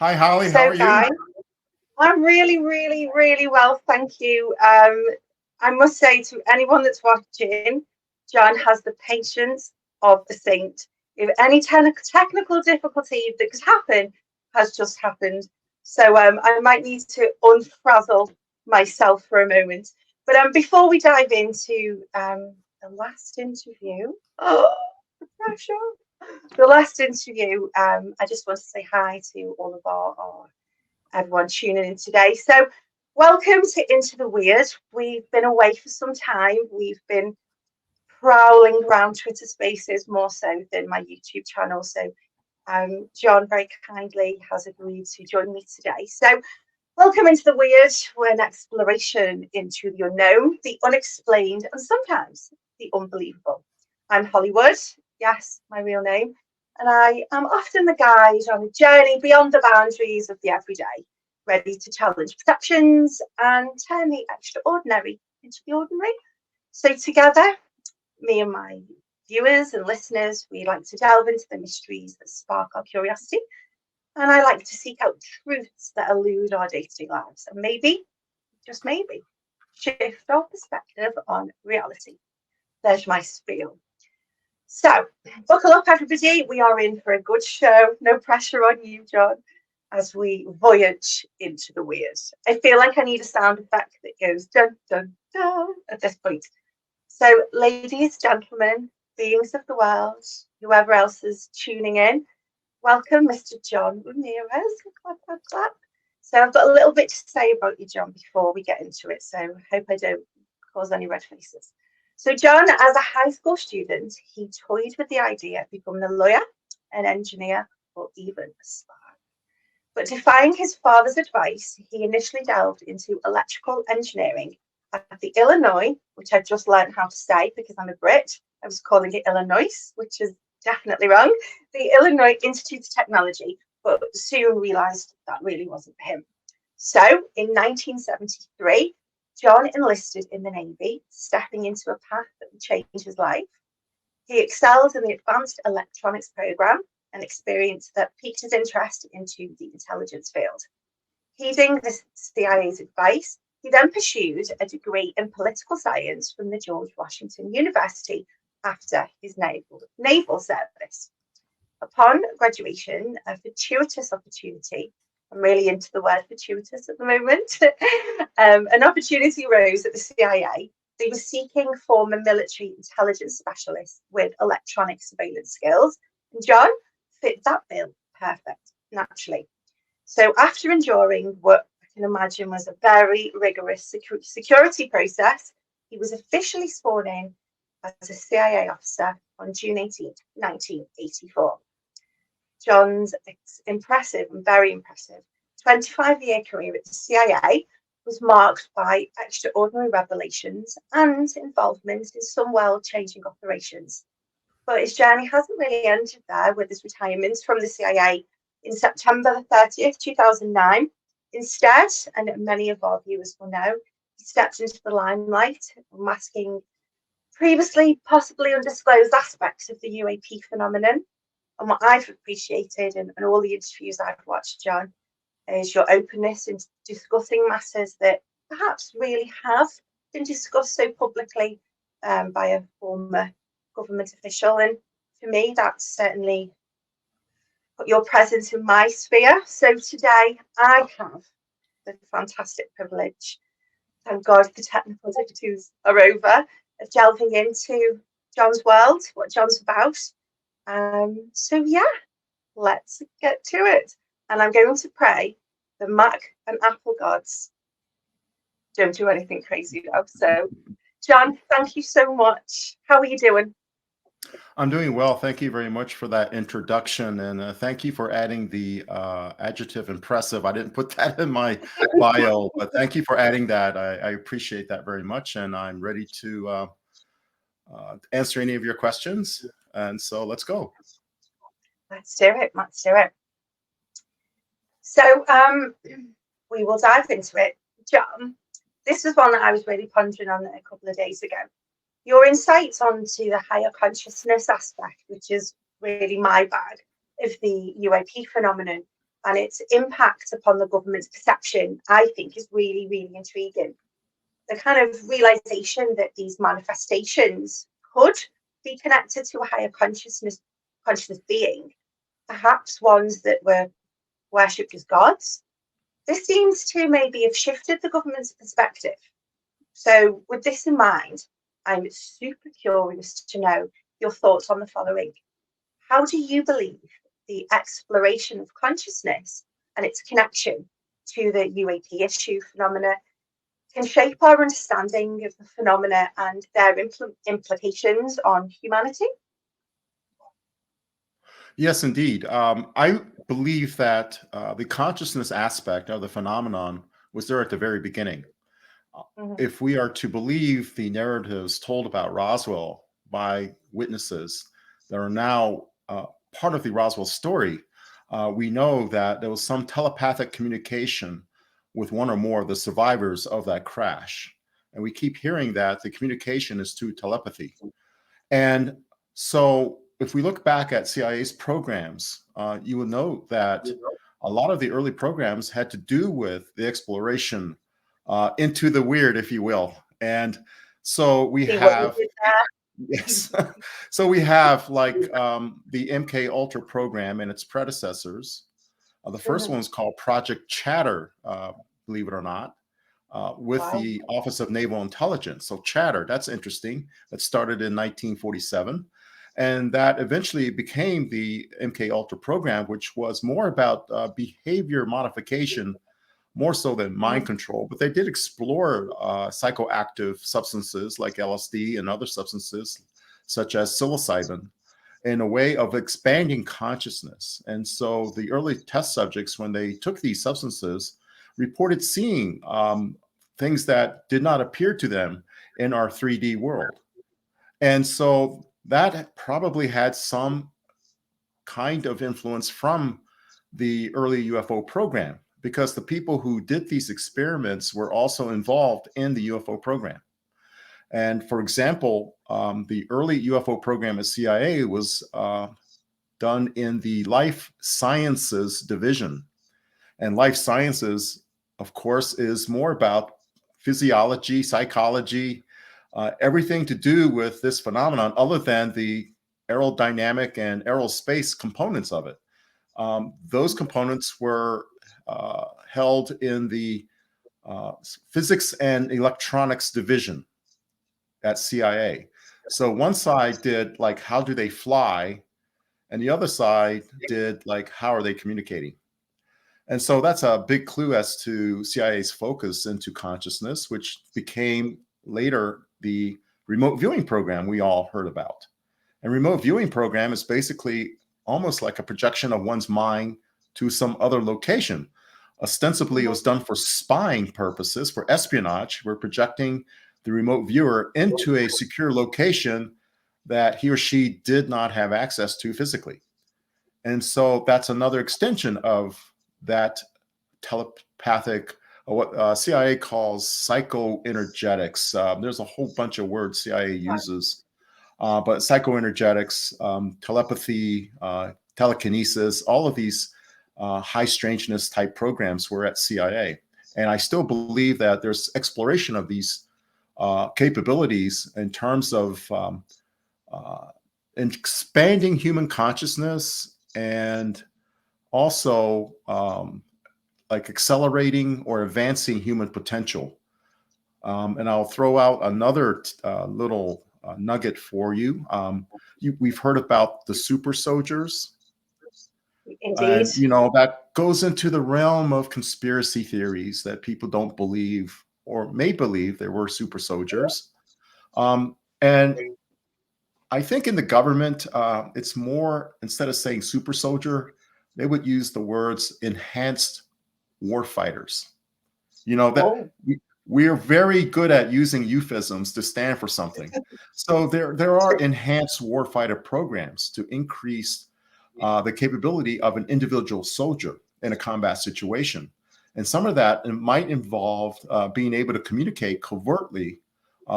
Hi, Holly. How So, are guys, you? I'm really, really, really well, thank you. I must say to anyone that's watching, John has the patience of a saint. If any technical difficulty that could happen has just happened, so I might need to unfrazzle myself for a moment. But before we dive into the last interview, oh, the pressure. The last interview, I just want to say hi to all of our everyone tuning in today. So, welcome to Into the Weird. We've been away for some time. We've been prowling around Twitter Spaces more so than my YouTube channel. So, John very kindly has agreed to join me today. So, welcome into the Weird. We're an exploration into the unknown, the unexplained, and sometimes the unbelievable. I'm Hollywood. Yes, my real name. And I am often the guide on a journey beyond the boundaries of the everyday, ready to challenge perceptions and turn the extraordinary into the ordinary. So, together, me and my viewers and listeners, we like to delve into the mysteries that spark our curiosity. And I like to seek out truths that elude our day-to-day lives and maybe, just maybe, shift our perspective on reality. There's my spiel. So, buckle up, everybody. We are in for a good show. No pressure on you, John, as we voyage into the weird. I feel like I need a sound effect that goes dun, dun, dun at this point. So, ladies, gentlemen, beings of the world, whoever else is tuning in, welcome, Mr. John Ramirez. Clap, clap, clap. So, I've got a little bit to say about you, John, before we get into it. So, I hope I don't cause any red faces. So John, as a high school student, he toyed with the idea of becoming a lawyer, an engineer, or even a spy. But defying his father's advice, he initially delved into electrical engineering at the Illinois, which I've just learned how to say because I'm a Brit. I was calling it Illinois, which is definitely wrong. The Illinois Institute of Technology, but soon realised that really wasn't for him. So in 1973, John enlisted in the Navy, stepping into a path that would change his life. He excelled in the Advanced Electronics program, an experience that piqued his interest into the intelligence field. Heeding the CIA's advice, he then pursued a degree in political science from the George Washington University after his naval service. Upon graduation, a fortuitous opportunity, I'm really into the word fortuitous at the moment. An opportunity arose at the CIA. They were seeking former military intelligence specialists with electronic surveillance skills. And John fit that bill perfect, naturally. So after enduring what I can imagine was a very rigorous security process, he was officially sworn in as a CIA officer on June 18th, 1984. John's impressive and very impressive 25-year career at the CIA was marked by extraordinary revelations and involvement in some world-changing operations. But his journey hasn't really ended there with his retirement from the CIA in September the 30th, 2009. Instead, and many of our viewers will know, he stepped into the limelight, masking previously possibly undisclosed aspects of the UAP phenomenon. And what I've appreciated in all the interviews I've watched, John, is your openness in discussing matters that perhaps really have been discussed so publicly by a former government official. And for me, that's certainly put your presence in my sphere. So today I have the fantastic privilege, thank God the technical difficulties are over, of delving into John's world, what John's about. So yeah, let's get to it. And I'm going to pray the Mac and Apple gods don't do anything crazy though. So John, thank you so much. How are you doing? I'm doing well. Thank you very much for that introduction. And thank you for adding the adjective impressive. I didn't put that in my bio, but thank you for adding that. I appreciate that very much. And I'm ready to answer any of your questions. And so let's go. Let's do it. Let's do it. So we will dive into it. John, this was one that I was really pondering on a couple of days ago. Your insights onto the higher consciousness aspect, which is really my bag, of the UAP phenomenon, and its impact upon the government's perception, I think, is really, really intriguing. The kind of realization that these manifestations could be connected to a higher consciousness being, perhaps ones that were worshipped as gods. This seems to maybe have shifted the government's perspective. So with this in mind, I'm super curious to know your thoughts on the following. How do you believe the exploration of consciousness and its connection to the UAP issue phenomena can shape our understanding of the phenomena and their implications on humanity? Yes, indeed. I believe that the consciousness aspect of the phenomenon was there at the very beginning. Mm-hmm. If we are to believe the narratives told about Roswell by witnesses that are now part of the Roswell story, we know that there was some telepathic communication with one or more of the survivors of that crash. And we keep hearing that the communication is through telepathy. And so if we look back at CIA's programs, you will note that a lot of the early programs had to do with the exploration into the weird, if you will. And so we have, yes, so we have like the MK Ultra program and its predecessors. The first one was called Project Chatter, believe it or not, with the Office of Naval Intelligence. So Chatter, that's interesting. That started in 1947. And that eventually became the MK Ultra program, which was more about behavior modification, more so than mind control. But they did explore psychoactive substances like LSD and other substances, such as psilocybin, in a way of expanding consciousness. And so the early test subjects, when they took these substances, reported seeing things that did not appear to them in our 3D world. And so that probably had some kind of influence from the early UFO program, because the people who did these experiments were also involved in the UFO program. And for example, the early UFO program at CIA was done in the life sciences division. And life sciences, of course, is more about physiology, psychology, everything to do with this phenomenon other than the aerodynamic and aerospace components of it. Those components were held in the physics and electronics division at CIA. So one side did like, how do they fly? And the other side did like, how are they communicating? And so that's a big clue as to CIA's focus into consciousness, which became later the remote viewing program we all heard about. And remote viewing program is basically almost like a projection of one's mind to some other location. Ostensibly, it was done for spying purposes, for espionage. We're projecting the remote viewer into a secure location that he or she did not have access to physically. And so that's another extension of that telepathic, what CIA calls psychoenergetics. There's a whole bunch of words CIA uses, but psychoenergetics, telepathy, telekinesis, all of these high strangeness type programs were at CIA. And I still believe that there's exploration of these capabilities in terms of expanding human consciousness and also like accelerating or advancing human potential. And I'll throw out another little nugget for you. We've heard about the super soldiers. Indeed. And, that goes into the realm of conspiracy theories that people don't believe or may believe there were super soldiers. And I think in the government, it's more, instead of saying super soldier, they would use the words enhanced warfighters. That we are very good at using euphemisms to stand for something. So there are enhanced warfighter programs to increase the capability of an individual soldier in a combat situation. And some of that might involve being able to communicate covertly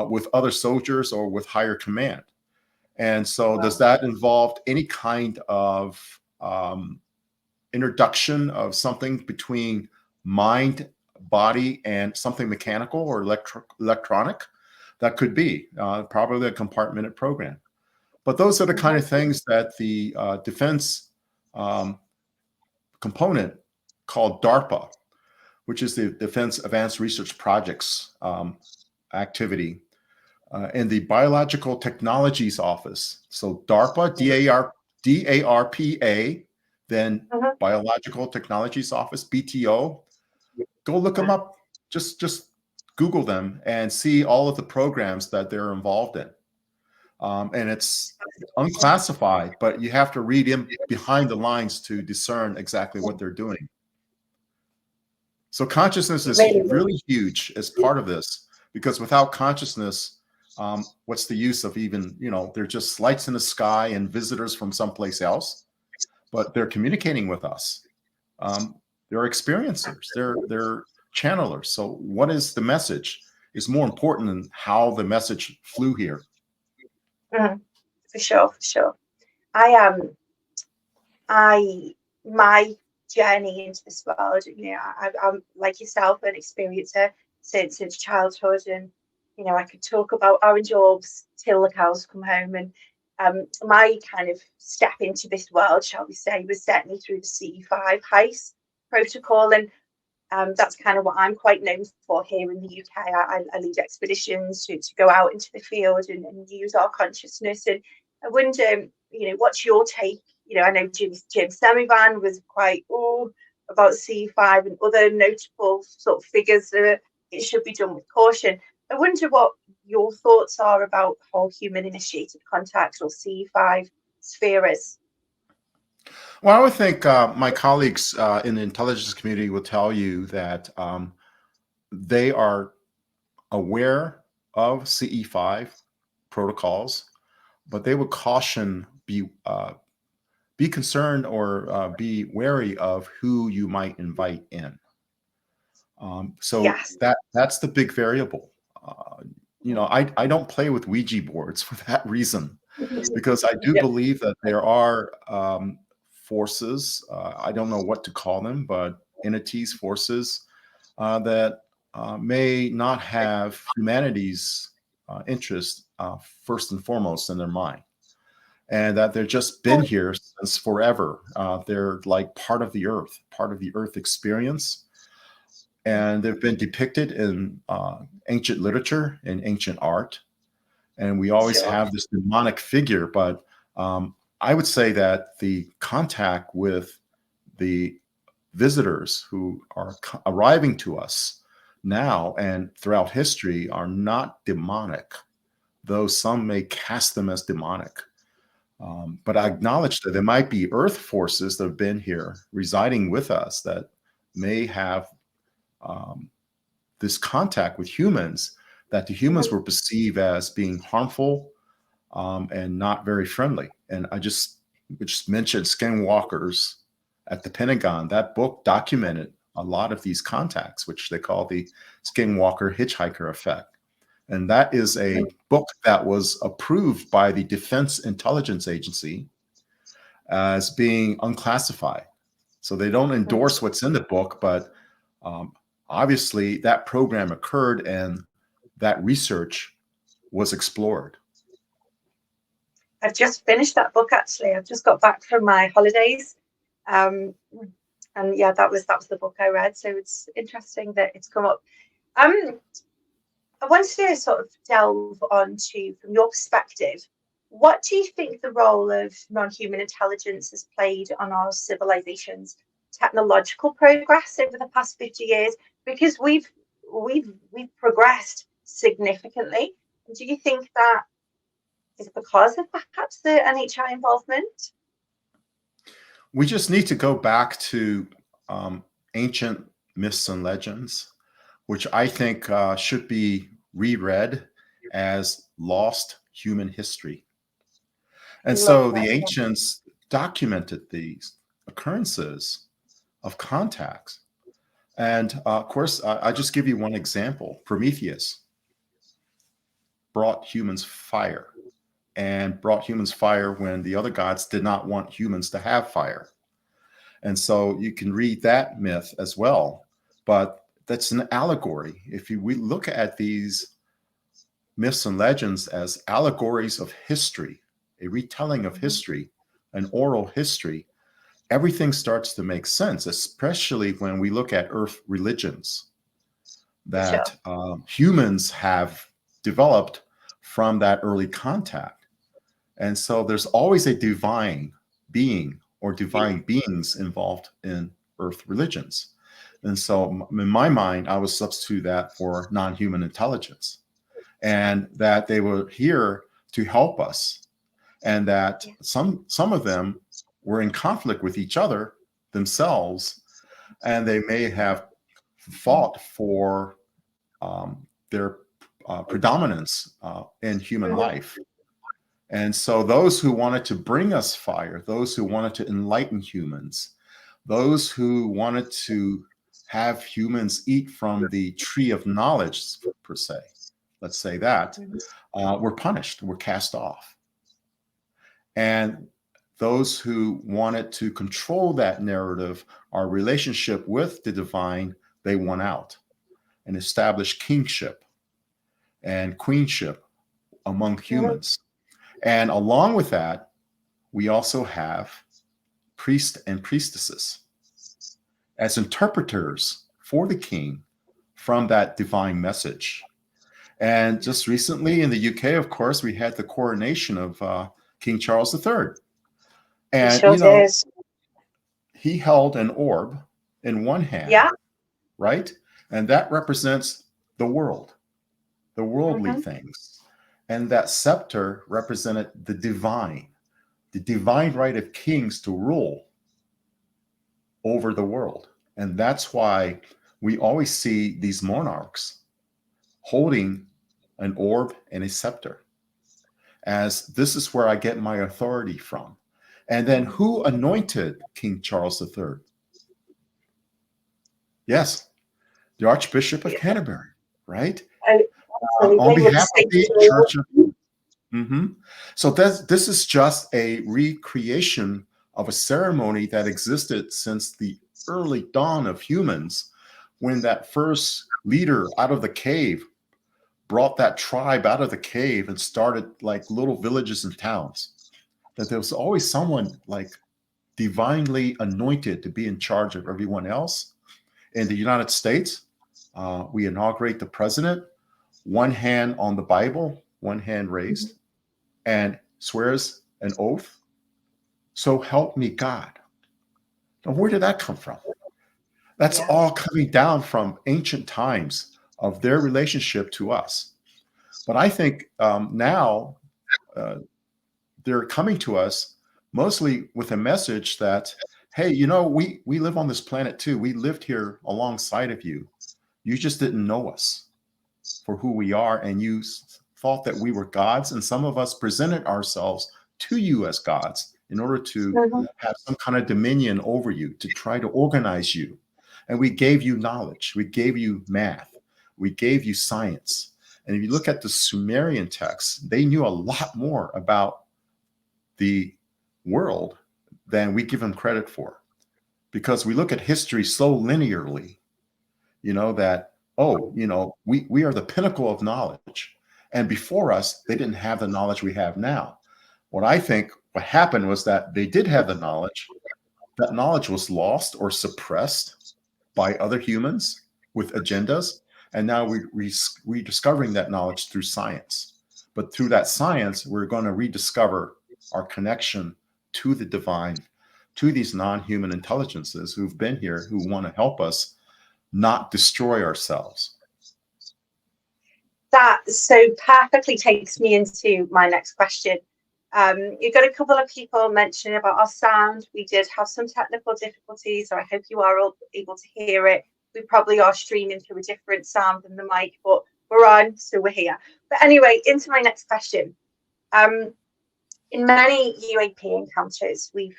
with other soldiers or with higher command. And so does that involve any kind of introduction of something between mind, body, and something mechanical or electronic, that could be probably a compartmented program. But those are the kind of things that the defense component called DARPA, which is the Defense Advanced Research Projects activity, in the Biological Technologies Office. So DARPA, DARPA, then Biological Technologies Office, BTO. Go look them up. Just Google them and see all of the programs that they're involved in. And it's unclassified, but you have to read in behind the lines to discern exactly what they're doing. So consciousness is really huge as part of this, because without consciousness, what's the use of even, they're just lights in the sky and visitors from someplace else, but they're communicating with us. They're experiencers, they're channelers. So what is the message is more important than how the message flew here. For sure. My journey into this world, I'm like yourself, an experiencer since childhood, and I could talk about orange orbs till the cows come home. And my kind of step into this world, shall we say, was certainly through the CE5 heist protocol, and that's kind of what I'm quite known for here in the UK. I lead expeditions to go out into the field and use our consciousness. And I wonder, what's your take? I know Jim Semivan was quite about CE5 and other notable sort of figures that it should be done with caution. I wonder what your thoughts are about whole human initiated contact, or CE5 spheres. Well, I would think my colleagues in the intelligence community will tell you that they are aware of CE5 protocols, but they would caution, be concerned or be wary of who you might invite in. So Yes. that's the big variable. I don't play with Ouija boards for that reason, because I do believe that there are forces, I don't know what to call them, but entities, forces that may not have humanity's interest first and foremost in their mind, and that they've just been here since forever. They're like part of the earth experience. And they've been depicted in ancient literature and ancient art. And we always have this demonic figure, but I would say that the contact with the visitors who are arriving to us now and throughout history are not demonic, though some may cast them as demonic. But I acknowledge that there might be earth forces that have been here residing with us that may have this contact with humans, that the humans were perceived as being harmful and not very friendly. And I just mentioned Skinwalkers at the Pentagon. That book documented a lot of these contacts, which they call the Skinwalker hitchhiker effect. And that is a book that was approved by the Defense Intelligence Agency as being unclassified. So they don't endorse what's in the book, but obviously that program occurred and that research was explored. I've just finished that book, actually. I've just got back from my holidays. And yeah, that was the book I read. So it's interesting that it's come up. I wanted to sort of delve onto, from your perspective, what do you think the role of non-human intelligence has played on our civilization's technological progress over the past 50 years? Because we've progressed significantly. Do you think that is because of perhaps the NHI involvement? We just need to go back to ancient myths and legends, which I think should be reread as lost human history. And so the ancients documented these occurrences of contacts. And of course, I just give you one example. Prometheus brought humans fire, and brought humans fire when the other gods did not want humans to have fire. And so you can read that myth as well. But that's an allegory. We look at these myths and legends as allegories of history, a retelling of history, an oral history, everything starts to make sense, especially when we look at earth religions that humans have developed from that early contact. And so there's always a divine being or divine beings involved in earth religions. And so in my mind, I would substitute that for non-human intelligence, and that they were here to help us, and that some of them were in conflict with each other themselves, and they may have fought for their predominance in human life. And so those who wanted to bring us fire, those who wanted to enlighten humans, those who wanted to have humans eat from the tree of knowledge, per se, let's say that, were punished, were cast off. And those who wanted to control that narrative, our relationship with the divine, they won out and established kingship and queenship among humans. And along with that, we also have priests and priestesses as interpreters for the king from that divine message. And just recently in the UK, of course, we had the coronation of King Charles III. And, he held an orb in one hand, right? And that represents the world, the worldly things. And that scepter represented the divine right of kings to rule over the world. And that's why we always see these monarchs holding an orb and a scepter, as this is where I get my authority from. And then who anointed King Charles III? Yes, the Archbishop of Canterbury, right? On behalf of the Church of... So this is just a recreation of a ceremony that existed since the early dawn of humans, when that first leader out of the cave brought that tribe out of the cave and started like little villages and towns. That there was always someone like divinely anointed to be in charge of everyone else. In the United States, we inaugurate the president, one hand on the Bible, one hand raised, and swears an oath. So help me God. Now, where did that come from? That's all coming down from ancient times of their relationship to us. But I think now they're coming to us mostly with a message that, hey, we live on this planet too. We lived here alongside of you. You just didn't know us for who we are, and you thought that we were gods, and some of us presented ourselves to you as gods in order to have some kind of dominion over you, to try to organize you. And we gave you knowledge. We gave you math. We gave you science. And if you look at the Sumerian texts, they knew a lot more about the world than we give them credit for, because we look at history so linearly, that, we are the pinnacle of knowledge. And before us, they didn't have the knowledge we have now. What I think what happened was that they did have the knowledge. That knowledge was lost or suppressed by other humans with agendas. And now we're rediscovering that knowledge through science. But through that science, we're going to rediscover our connection to the divine, to these non-human intelligences who've been here, who want to help us not destroy ourselves. That so perfectly takes me into my next question. You've got a couple of people mentioning about our sound. We did have some technical difficulties, so I hope you are all able to hear it. We probably are streaming through a different sound than the mic, but we're on, so we're here. But anyway, into my next question. In many UAP encounters, we've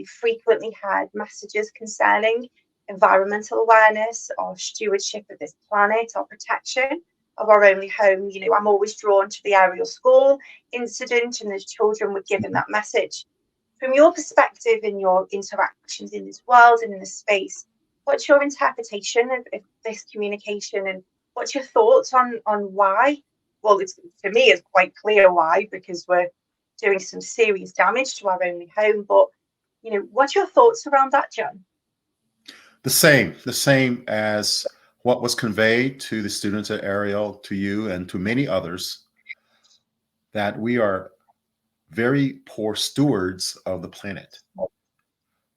frequently had messages concerning environmental awareness, or stewardship of this planet, or protection of our only home. I'm always drawn to the aerial school incident, and as children were given that message. From your perspective and your interactions in this world and in this space, what's your interpretation of this communication, and what's your thoughts on why? Well, for me, it's quite clear why, because we're doing some serious damage to our only home. But what's your thoughts around that, John? The same as what was conveyed to the students at Ariel, to you, and to many others, that we are very poor stewards of the planet.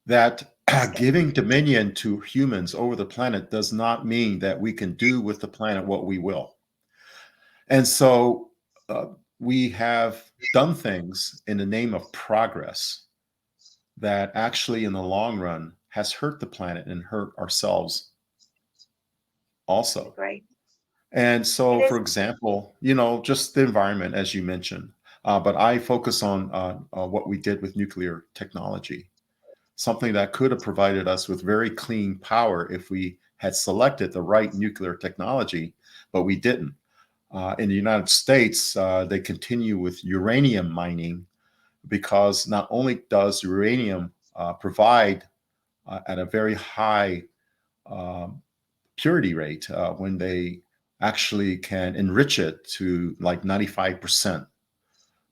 That giving dominion to humans over the planet does not mean that we can do with the planet what we will. And so we have done things in the name of progress that actually in the long run has hurt the planet and hurt ourselves also. Great. And so, for example, just the environment, as you mentioned, but I focus on what we did with nuclear technology, something that could have provided us with very clean power if we had selected the right nuclear technology, but we didn't. In the United States, they continue with uranium mining because not only does uranium provide at a very high purity rate when they actually can enrich it to like 95%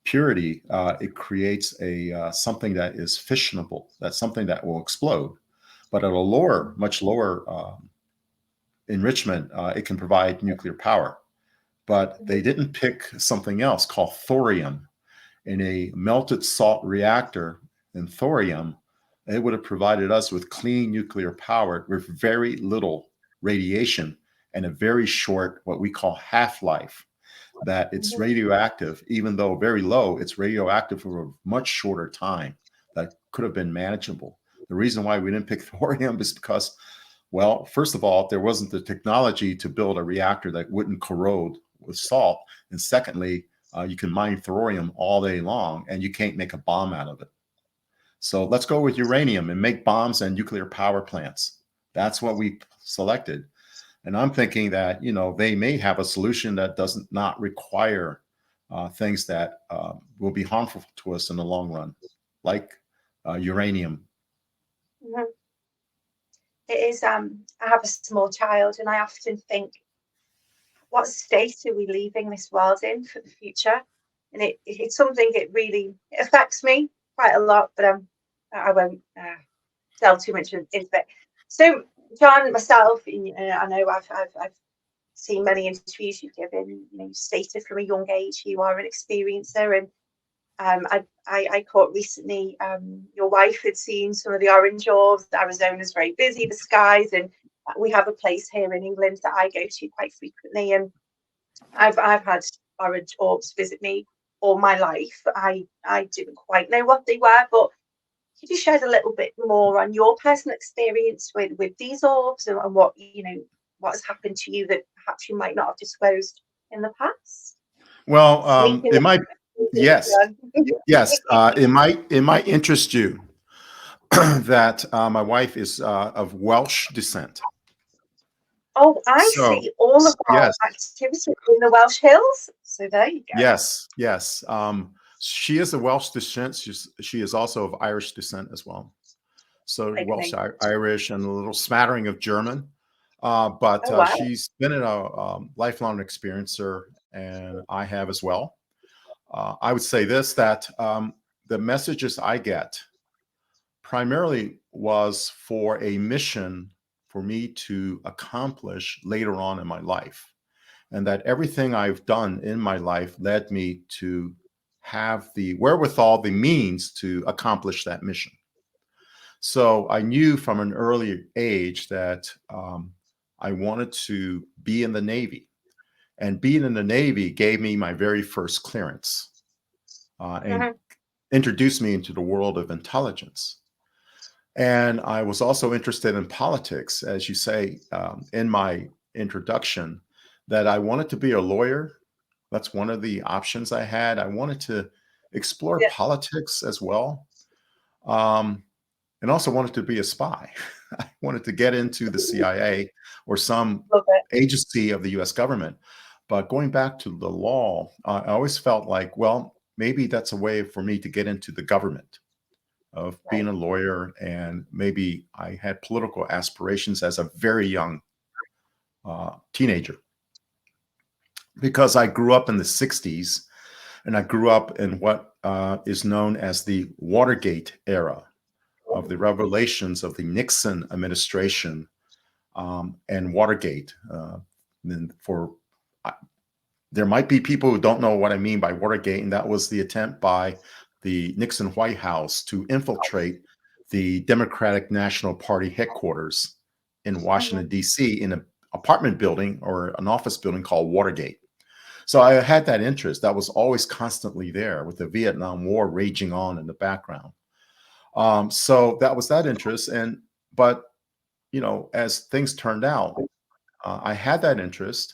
purity, it creates a something that is fissionable. That's something that will explode, but at a much lower enrichment, it can provide nuclear power. But they didn't pick something else called thorium. In a melted salt reactor in thorium, it would have provided us with clean nuclear power with very little radiation and a very short, what we call half-life. That it's radioactive, even though very low, it's radioactive for a much shorter time that could have been manageable. The reason why we didn't pick thorium is because, well, first of all, there wasn't the technology to build a reactor that wouldn't corrode with salt. And secondly, you can mine thorium all day long and you can't make a bomb out of it. So let's go with uranium and make bombs and nuclear power plants. That's what we selected. And I'm thinking that, they may have a solution that does not require things that will be harmful to us in the long run, like uranium. Mm-hmm. It is, I have a small child, and I often think, what state are we leaving this world in for the future? And it's something that really affects me quite a lot, but I won't delve too much into it. So, John, myself, I know I've seen many interviews you've given. You stated from a young age you are an experiencer, and I caught recently your wife had seen some of the orange orbs. Arizona's very busy, the skies, and we have a place here in England that I go to quite frequently, and I've had orange orbs visit me all my life. I didn't quite know what they were, but could you shed a little bit more on your personal experience with these orbs and what has happened to you that perhaps you might not have disclosed in the past? Well, it might. Yes, yes. It might interest you that my wife is of Welsh descent. Oh, I see all of our activity in the Welsh Hills. So there you go. Yes, yes. She is of Welsh descent. She is also of Irish descent as well. So Welsh, Irish, and a little smattering of German. But wow. She's been a lifelong experiencer, and I have as well. I would say this, that the messages I get primarily was for a mission for me to accomplish later on in my life. And that everything I've done in my life led me to have the wherewithal, the means to accomplish that mission. So I knew from an early age that I wanted to be in the Navy. And being in the Navy gave me my very first clearance and introduced me into the world of intelligence. And I was also interested in politics, as you say in my introduction, that I wanted to be a lawyer. That's one of the options I had. I wanted to explore politics as well. And also wanted to be a spy. I wanted to get into the CIA or some agency of the US government. But going back to the law, I always felt like, well, maybe that's a way for me to get into the government. of Right. being a lawyer, and maybe I had political aspirations as a very young teenager, because I grew up in the 60s, and I grew up in what is known as the Watergate era of the revelations of the Nixon administration and Watergate. And for there might be people who don't know what I mean by Watergate, and that was the attempt by the Nixon White House to infiltrate the Democratic National Party headquarters in Washington, D.C., in an apartment building or an office building called Watergate. So I had that interest that was always constantly there, with the Vietnam War raging on in the background. So that was that interest. But, as things turned out, I had that interest.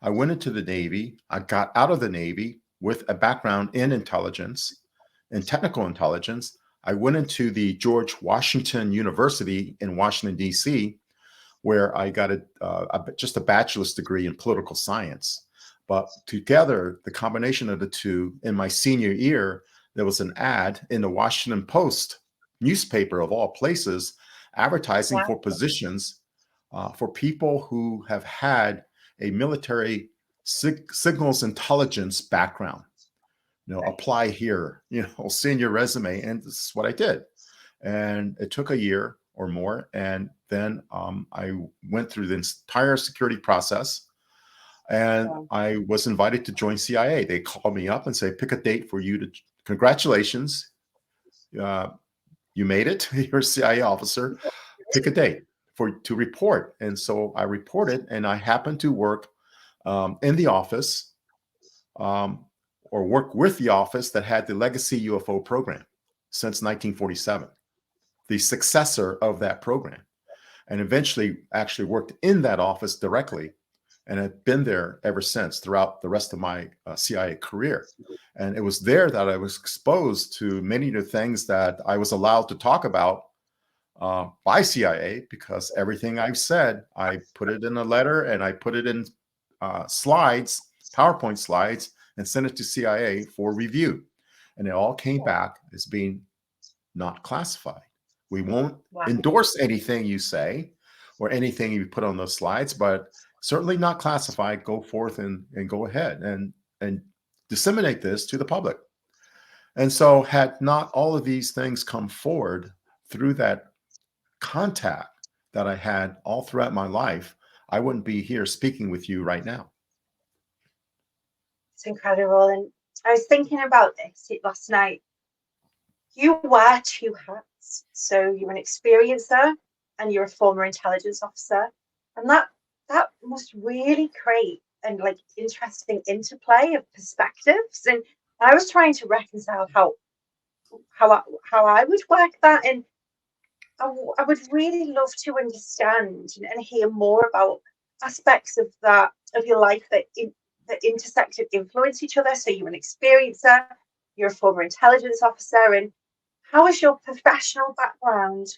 I went into the Navy. I got out of the Navy with a background in intelligence, in technical intelligence. I went into the George Washington University in Washington, D.C., where I got just a bachelor's degree in political science. But together, the combination of the two, in my senior year, there was an ad in the Washington Post newspaper, of all places, advertising for positions for people who have had a military signals intelligence background. Apply here, send your resume. And this is what I did. And it took a year or more. And then I went through the entire security process, and I was invited to join CIA. They called me up and say, pick a date for you to, congratulations, you made it, you're a CIA officer, pick a date to report. And so I reported, and I happened to work in the office, or work with the office that had the legacy UFO program since 1947, the successor of that program, and eventually actually worked in that office directly, and have been there ever since throughout the rest of my CIA career. And it was there that I was exposed to many of the things that I was allowed to talk about by CIA, because everything I've said, I put it in a letter and I put it in slides, PowerPoint slides, and sent it to CIA for review. And it all came back as being not classified. We won't endorse anything you say or anything you put on those slides, but certainly not classified. Go forth and go ahead and disseminate this to the public. And so had not all of these things come forward through that contact that I had all throughout my life, I wouldn't be here speaking with you right now. It's incredible. And I was thinking about this last night. You wear two hats. So you're an experiencer and you're a former intelligence officer. And that must really create an interesting interplay of perspectives. And I was trying to reconcile how I would work that. And I would really love to understand and hear more about aspects of that, of your life that intersect and influence each other. So you're an experiencer, you're a former intelligence officer, and how has your professional background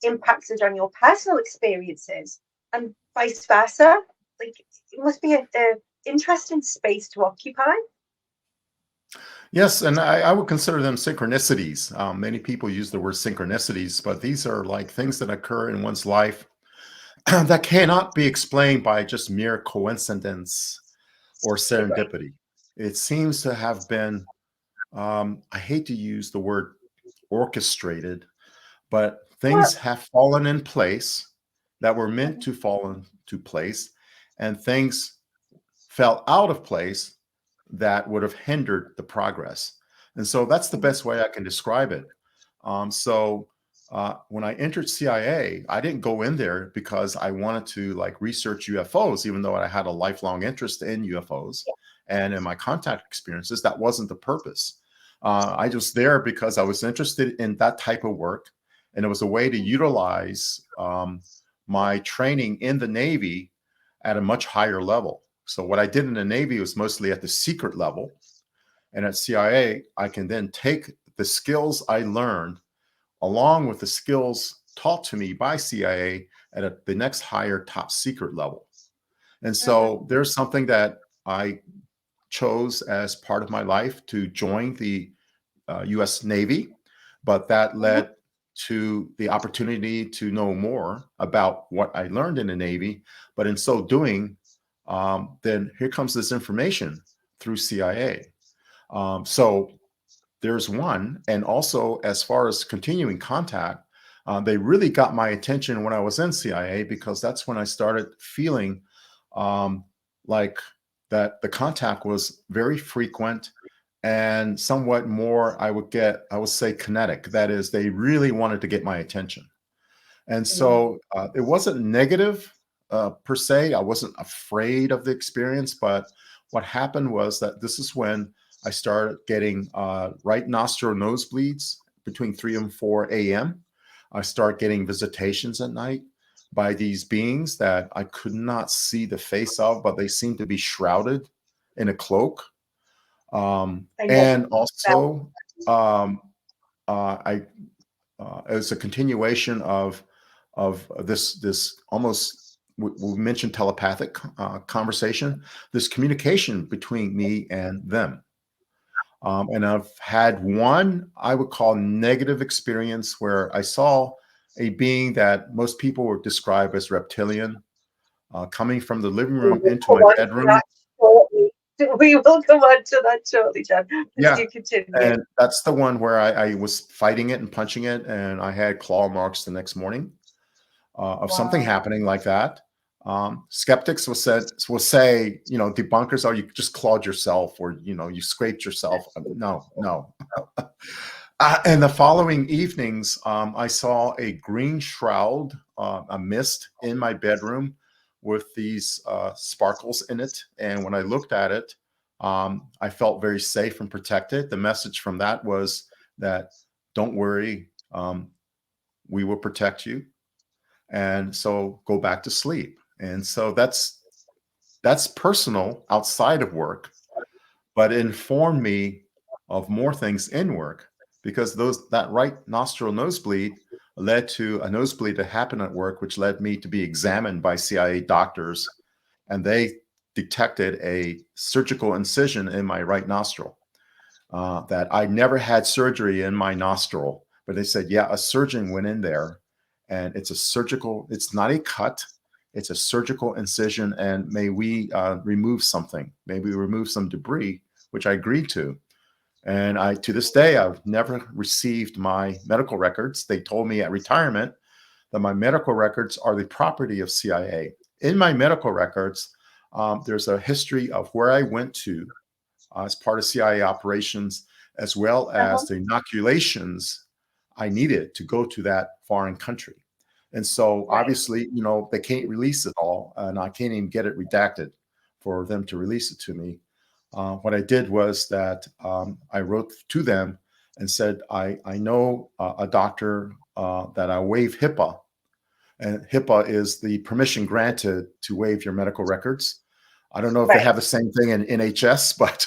impacted on your personal experiences, and vice versa? It must be an interesting space to occupy. Yes, and I would consider them synchronicities. Many people use the word synchronicities, but these are like things that occur in one's life that cannot be explained by just mere coincidence or serendipity. It seems to have been, I hate to use the word orchestrated, but things have fallen in place that were meant to fall into place, and things fell out of place that would have hindered the progress. And so that's the best way I can describe it. When I entered CIA, I didn't go in there because I wanted to research UFOs, even though I had a lifelong interest in UFOs and in my contact experiences. That wasn't the purpose. I was there because I was interested in that type of work, and it was a way to utilize my training in the Navy at a much higher level. So what I did in the Navy was mostly at the secret level. And at CIA, I can then take the skills I learned along with the skills taught to me by CIA at the next higher top secret level. And so there's something that I chose as part of my life to join the U.S. Navy. but that Mhm. led to the opportunity to know more about what I learned in the Navy. But in so doing, then here comes this information through CIA. So there's one. And also, as far as continuing contact, they really got my attention when I was in CIA, because that's when I started feeling um, like that the contact was very frequent and somewhat more, I would say, kinetic. That is, they really wanted to get my attention. And Mhm. so it wasn't negative per se. I wasn't afraid of the experience, but what happened was that this is when I started getting right nostril nosebleeds between 3 and 4 a.m. I start getting visitations at night by these beings that I could not see the face of, but they seemed to be shrouded in a cloak. I know. And Well, also, I as a continuation of this almost, we mentioned telepathic conversation, this communication between me and them. And I've had one I would call negative experience where I saw a being that most people would describe as reptilian coming from the living we room will into come my on to bedroom. that shortly. We will come on to that shortly, John. Please Yeah. do continue. And that's the one where I was fighting it and punching it, and I had claw marks the next morning of something Wow. happening like that. Skeptics will say, debunkers, oh, you just clawed yourself, or you scraped yourself. No, no. And the following evenings, I saw a green shroud, a mist in my bedroom with these sparkles in it. And when I looked at it, I felt very safe and protected. The message from that was that, don't worry, we will protect you. And so go back to sleep. And so that's personal outside of work, but it informed me of more things in work, because that right nostril nosebleed led to a nosebleed that happened at work, which led me to be examined by CIA doctors, and they detected a surgical incision in my right nostril. That I never had surgery in my nostril, but they said, yeah, a surgeon went in there, and it's not a cut, it's a surgical incision, and may we remove something, maybe remove some debris, which I agreed to. And to this day, I've never received my medical records. They told me at retirement that my medical records are the property of CIA. In my medical records, there's a history of where I went to as part of CIA operations, as well Uh-huh. as the inoculations I needed to go to that foreign country. And so Right. obviously, they can't release it all, and I can't even get it redacted for them to release it to me. What I did was that I wrote to them and said, I know a doctor that I waive HIPAA, and HIPAA is the permission granted to waive your medical records. I don't know if they Right. have the same thing in NHS, but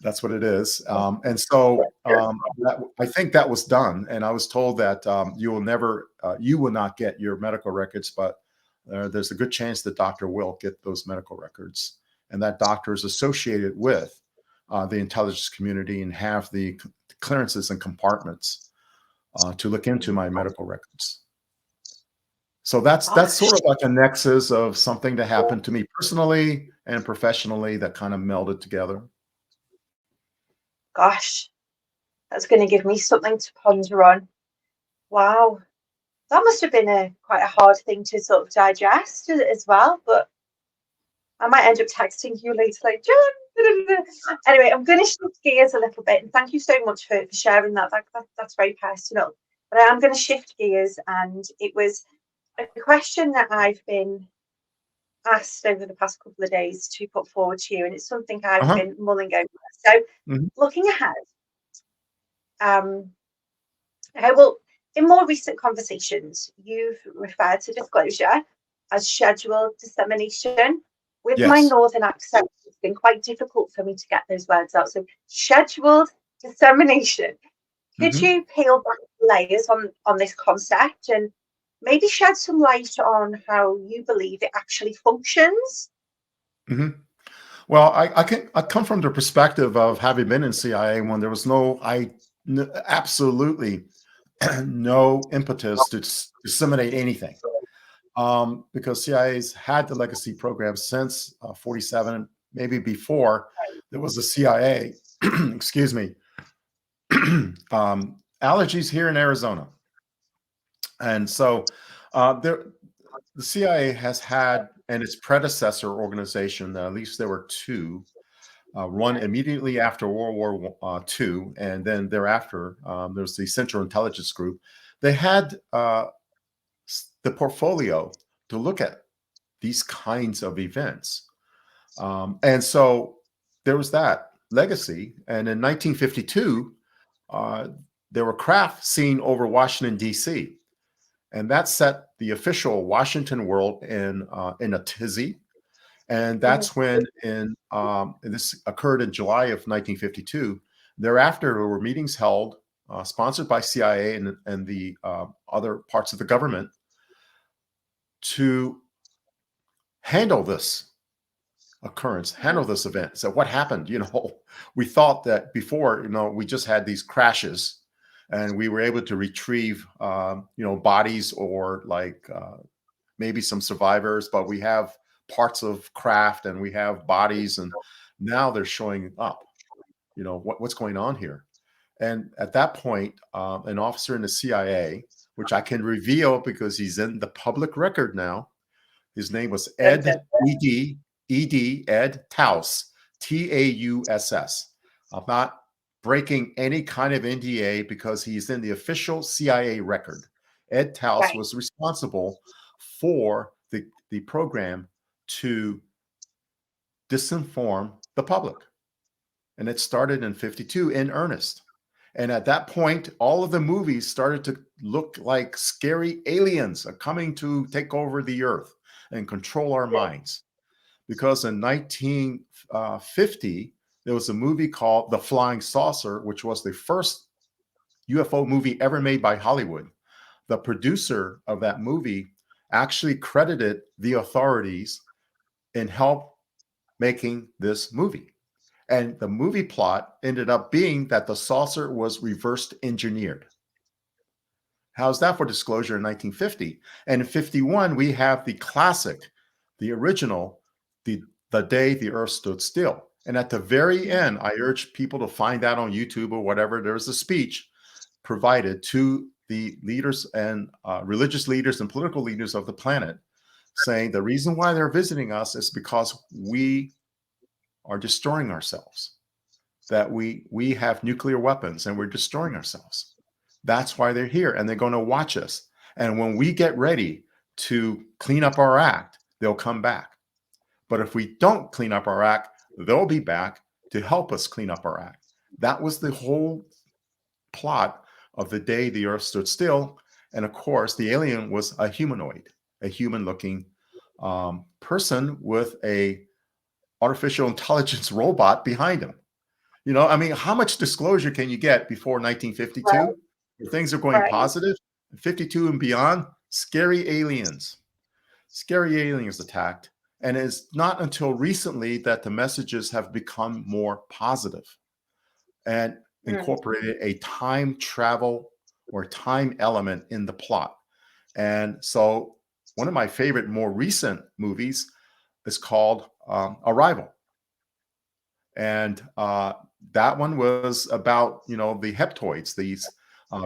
that's what it is. And so I think that was done, and I was told that you will not get your medical records, but there's a good chance the doctor will get those medical records, and that doctor is associated with the intelligence community and have the clearances and compartments to look into my medical records. So that's Gosh. sort of like a nexus of something that happened to me personally and professionally that kind of melded together. Gosh. That's going to give me something to ponder on. Wow. That must have been quite a hard thing to sort of digest as well. But I might end up texting you later, like, John. Anyway, I'm going to shift gears a little bit. And thank you so much for sharing that. That's very personal. But I am going to shift gears. And it was a question that I've been asked over the past couple of days to put forward to you. And it's something I've Uh-huh. been mulling over. So Mhm. looking ahead, um, well, in more recent conversations, you've referred to disclosure as scheduled dissemination. With my Yes. northern accent, it's been quite difficult for me to get those words out. So, scheduled dissemination. Could Mhm. you peel back the layers on this concept and maybe shed some light on how you believe it actually functions? Mhm. Well, I come from the perspective of having been in CIA when there was absolutely no impetus to disseminate anything, because CIA's had the legacy program since 47, maybe before there was a CIA. Excuse me. Allergies here in Arizona. And so the CIA has had, and its predecessor organization, at least there were two, one immediately after World War II, and then thereafter, there's the Central Intelligence Group. They had the portfolio to look at these kinds of events. And so there was that legacy. And in 1952, there were craft seen over Washington, D.C., and that set the official Washington world in a tizzy. And that's when, and this occurred in July of 1952. Thereafter, there were meetings held, sponsored by CIA and the other parts of the government, to handle this occurrence, handle this event. So what happened? We thought that before, we just had these crashes, and we were able to retrieve, bodies or maybe some survivors, but we have parts of craft and we have bodies, and now they're showing up. What's going on here? And at that point, an officer in the CIA, which I can reveal because he's in the public record now, his name was Ed Taus, Tauss. I'm not breaking any kind of NDA because he's in the official CIA record. Ed Taus was responsible for the program to disinform the public. And it started in 52 in earnest. And at that point, all of the movies started to look like scary aliens are coming to take over the earth and control our minds. Because in 1950, there was a movie called The Flying Saucer, which was the first UFO movie ever made by Hollywood. The producer of that movie actually credited the authorities in help making this movie. And the movie plot ended up being that the saucer was reverse engineered. How's that for disclosure in 1950? And in 51, we have the classic, the original, the day the earth stood still. And at the very end, I urge people to find that on YouTube or whatever. There's a speech provided to the leaders and religious leaders and political leaders of the planet, saying the reason why they're visiting us is because we are destroying ourselves, that we have nuclear weapons and we're destroying ourselves. That's why they're here, and they're going to watch us. And when we get ready to clean up our act, they'll come back. But if we don't clean up our act, they'll be back to help us clean up our act. That was the whole plot of the day the earth stood still. And of course, the alien was a humanoid, a human-looking person with a artificial intelligence robot behind him. How much disclosure can you get before 1952? Right. Things are going positive. 52 and beyond, scary aliens attacked. And it's not until recently that the messages have become more positive and incorporated a time travel or time element in the plot. And so one of my favorite more recent movies is called Arrival. And that one was about, the heptoids, these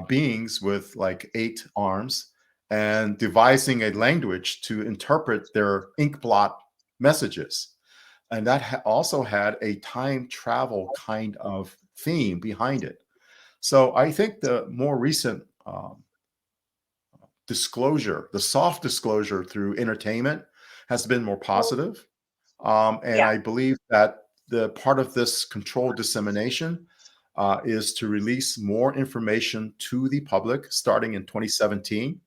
beings with like 8 arms, and devising a language to interpret their ink blot messages. And that also had a time travel kind of theme behind it. So I think the more recent disclosure, the soft disclosure through entertainment, has been more positive. And I believe that the part of this controlled dissemination is to release more information to the public starting in 2017,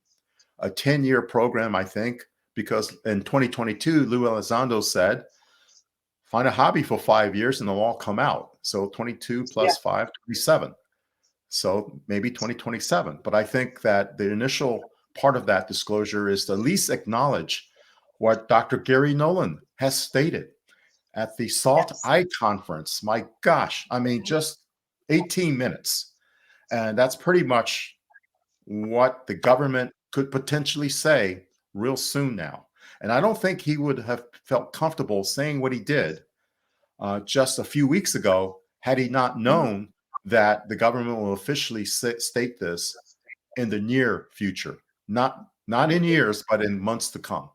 a 10-year program, I think, because in 2022, Lou Elizondo said, find a hobby for 5 years and they'll all come out. So 22 plus 5, 27. So maybe 2027. But I think that the initial part of that disclosure is to at least acknowledge what Dr. Gary Nolan has stated at the SALT I conference. My gosh, just 18 minutes. And that's pretty much what the government could potentially say real soon now. And I don't think he would have felt comfortable saying what he did just a few weeks ago had he not known that the government will officially state this in the near future, not in years, but in months to come.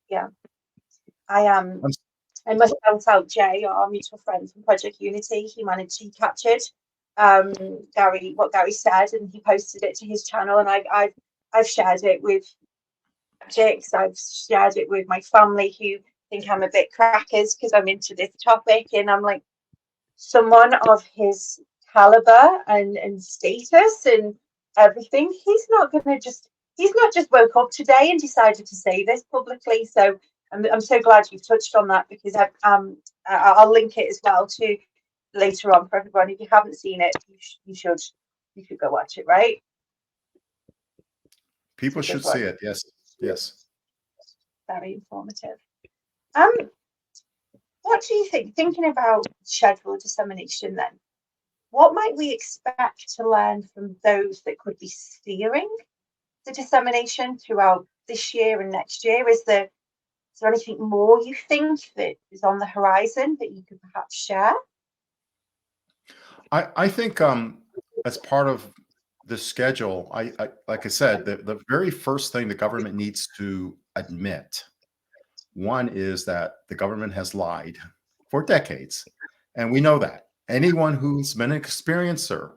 Yeah, I must shout out Jay, our mutual friend from Project Unity. He captured what Gary said, and he posted it to his channel, and I've shared it with projects. I've shared it with my family who think I'm a bit crackers because I'm into this topic, and I'm like, someone of his caliber and status and everything, he's not just woke up today and decided to say this publicly. So I'm so glad you've touched on that, because I'll link it as well to later on for everyone. If you haven't seen it, you should go watch it, right? People should see it. Yes. Very informative. What do you think, thinking about scheduled dissemination then, what might we expect to learn from those that could be steering the dissemination throughout this year and next year? Is there anything more you think that is on the horizon that you could perhaps share? I think as part of the schedule, I like I said, the very first thing the government needs to admit, one is that the government has lied for decades, and we know that. Anyone who's been an experiencer,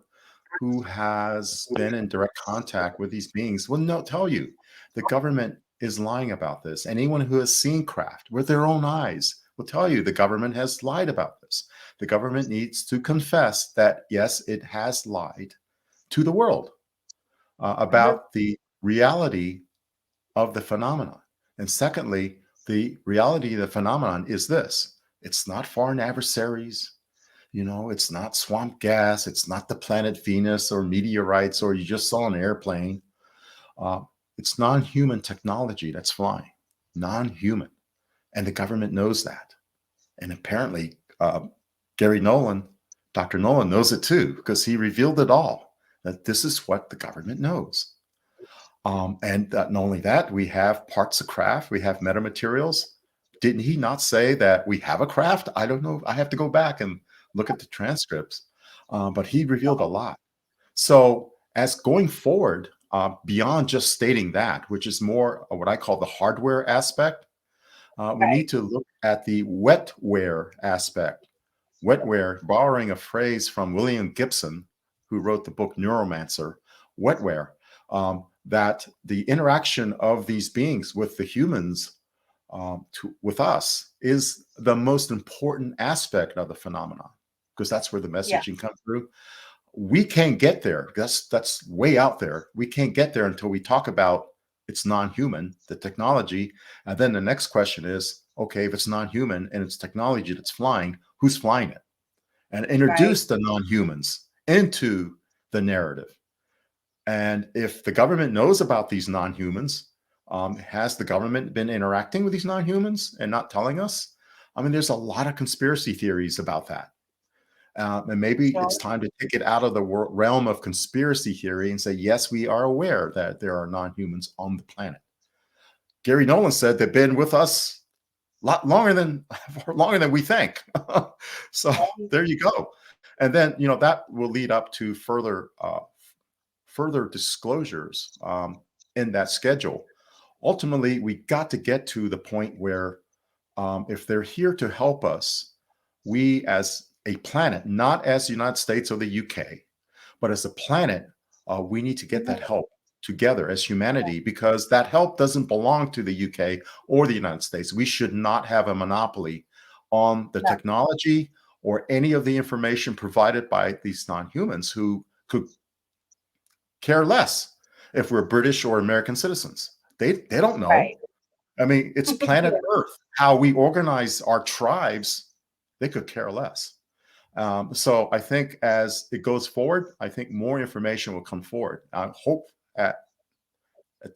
who has been in direct contact with these beings will tell you the government is lying about this. Anyone who has seen craft with their own eyes will tell you the government has lied about this. The government needs to confess that, yes, it has lied to the world about the reality of the phenomenon. And secondly, the reality of the phenomenon is this: it's not foreign adversaries. It's not swamp gas. It's not the planet Venus or meteorites, or you just saw an airplane. It's non-human technology that's flying, non-human. And the government knows that. And apparently, Dr. Nolan knows it too, because he revealed it all, that this is what the government knows. And not only that, we have parts of craft, we have metamaterials. Didn't he not say that we have a craft? I don't know. I have to go back and look at the transcripts. But he revealed a lot. So as going forward, beyond just stating that, which is more what I call the hardware aspect, we need to look at the wetware aspect. Wetware, borrowing a phrase from William Gibson, who wrote the book Neuromancer, wetware, that the interaction of these beings with the humans, with us, is the most important aspect of the phenomenon, because that's where the messaging comes through. We can't get there. That's way out there. We can't get there until we talk about it's non-human, the technology. And then the next question is, okay, if it's non-human and it's technology that's flying, who's flying it? And introduce the non-humans into the narrative. And if the government knows about these non-humans, has the government been interacting with these non-humans and not telling us? I mean, there's a lot of conspiracy theories about that. And maybe it's time to take it out of the realm of conspiracy theory and say, yes, we are aware that there are non-humans on the planet. Gary Nolan said they've been with us a lot longer than we think. So there you go. And then, that will lead up to further disclosures in that schedule. Ultimately, we got to get to the point where if they're here to help us, we as a planet, not as the United States or the UK, but as a planet, we need to get that help together as humanity, because that help doesn't belong to the UK or the United States. We should not have a monopoly on the technology or any of the information provided by these non-humans who could care less if we're British or American citizens. They don't know. I mean, it's planet Earth. How we organize our tribes, they could care less. So I think as it goes forward, I think more information will come forward. I hope at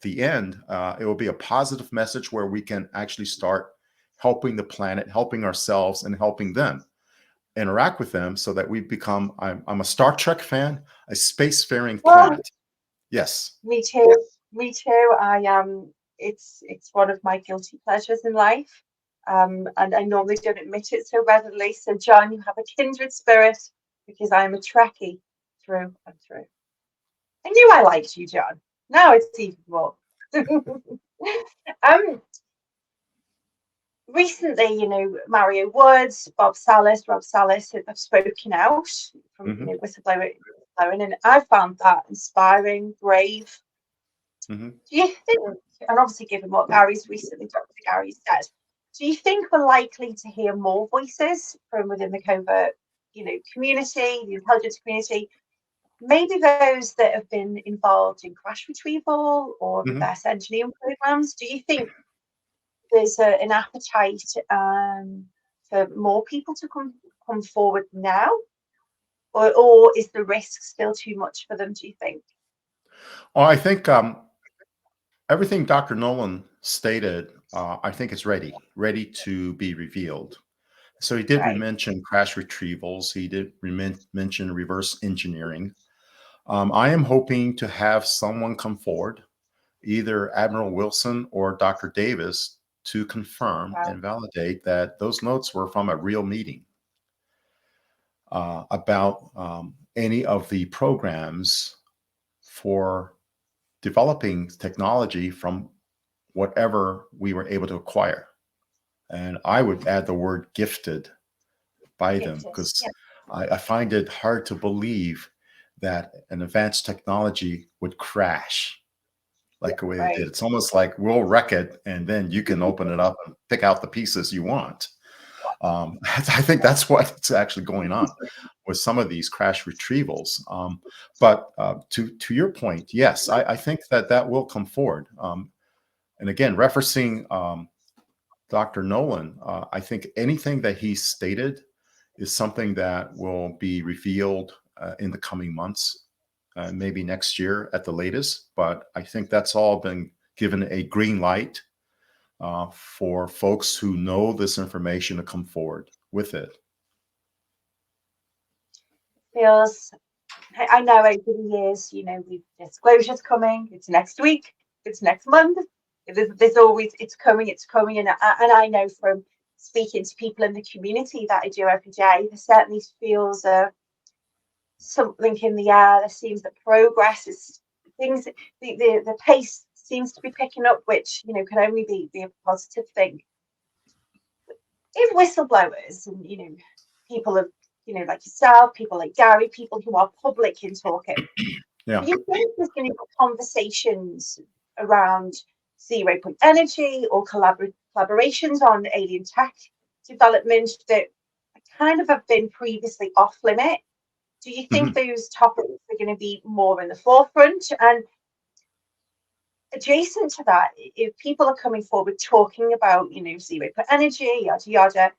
the end, it will be a positive message where we can actually start helping the planet, helping ourselves, and helping them, interact with them, so that we become, I'm a Star Trek fan, a spacefaring planet. Yes. Me too. Me too. It's one of my guilty pleasures in life. And I normally don't admit it so readily. So, John, you have a kindred spirit because I'm a Trekkie through and through. I knew I liked you, John. Now it's even more. um, Recently, Mario Woods, Rob Salas have spoken out from, whistleblowing, and I found that inspiring, brave. Mm-hmm. Do you think, and obviously given what Gary's recently, Dr. Gary said, do you think we're likely to hear more voices from within the covert, community, the intelligence community, maybe those that have been involved in crash retrieval or Mm-hmm. reverse engineering programs? Do you think there's an appetite for more people to come forward now, or is the risk still too much for them? Do you think? Well, I think everything Dr. Nolan stated, I think is ready to be revealed. So he did Right. mention crash retrievals. He did mention reverse engineering. I am hoping to have someone come forward, either Admiral Wilson or Dr. Davis, to confirm Wow. and validate that those notes were from a real meeting about any of the programs for developing technology from whatever we were able to acquire. And I would add the word gifted by them, because I find it hard to believe that an advanced technology would crash like the way they did. It's almost like we'll wreck it and then you can open it up and pick out the pieces you want. I think that's what's actually going on with some of these crash retrievals. But to your point, yes, I think that will come forward. And again, referencing Dr. Nolan, I think anything that he stated is something that will be revealed in the coming months, maybe next year at the latest. But I think that's all been given a green light for folks who know this information to come forward with it. I know over the years, we've disclosures coming. It's next week. It's next month. There's always it's coming, and I know from speaking to people in the community that I do every day, there certainly feels something in the air. There seems that progress is things. The pace seems to be picking up, which can only be a positive thing. If whistleblowers and people of like yourself, people like Gary, people who are public in talking, Yeah. do you think there's going to be conversations around zero point energy or collaborations on alien tech development that kind of have been previously off limit? Do you think those topics are going to be more in the forefront? And adjacent to that, if people are coming forward talking about, zero point energy, yada yada,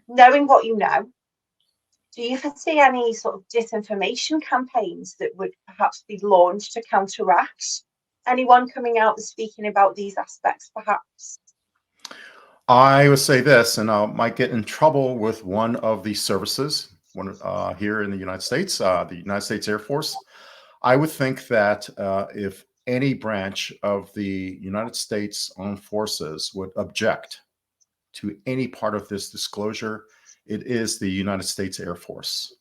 knowing what you know, do you foresee any sort of disinformation campaigns that would perhaps be launched to counteract anyone coming out and speaking about these aspects, perhaps? I would say this, and I might get in trouble with one of the services here in the United States, the United States Air Force. I would think that if any branch of the United States Armed Forces would object to any part of this disclosure, it is the United States Air Force.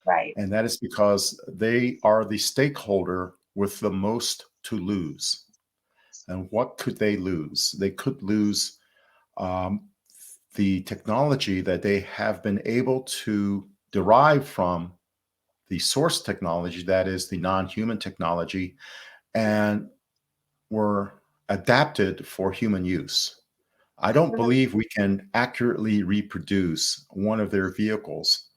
Right. And that is because they are the stakeholder with the most to lose. And what could they lose? They could lose the technology that they have been able to derive from the source technology, that is the non-human technology, and were adapted for human use. I don't believe we can accurately reproduce one of their vehicles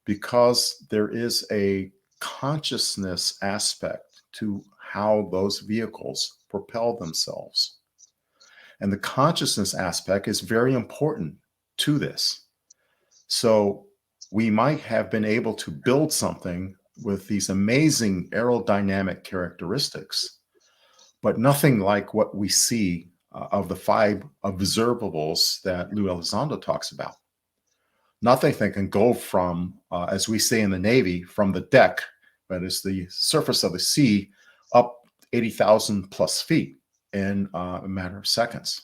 because there is a consciousness aspect to how those vehicles propel themselves. And the consciousness aspect is very important to this. So we might have been able to build something with these amazing aerodynamic characteristics, but nothing like what we see of the 5 observables that Lou Elizondo talks about. Nothing that can go from, as we say in the Navy, from the deck, that is the surface of the sea, up 80,000 plus feet in a matter of seconds.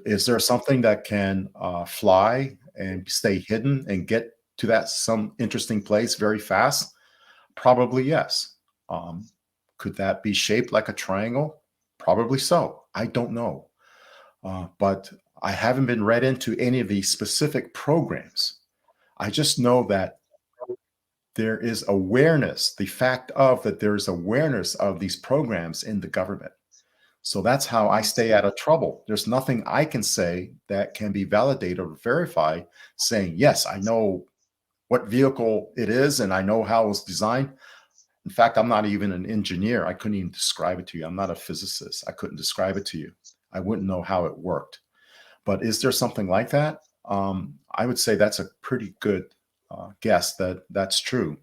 Is there something that can fly and stay hidden and get to that some interesting place very fast? Probably yes. Um, could that be shaped like a triangle? Probably so. I don't know. But I haven't been read into any of these specific programs. I just know that there is awareness, the fact of that there is awareness of these programs in the government. So that's how I stay out of trouble. There's nothing I can say that can be validated or verified saying, yes, I know what vehicle it is and I know how it was designed. In fact, I'm not even an engineer. I couldn't even describe it to you. I'm not a physicist. I couldn't describe it to you. I wouldn't know how it worked. But is there something like that? I would say that's a pretty good guess that that's true.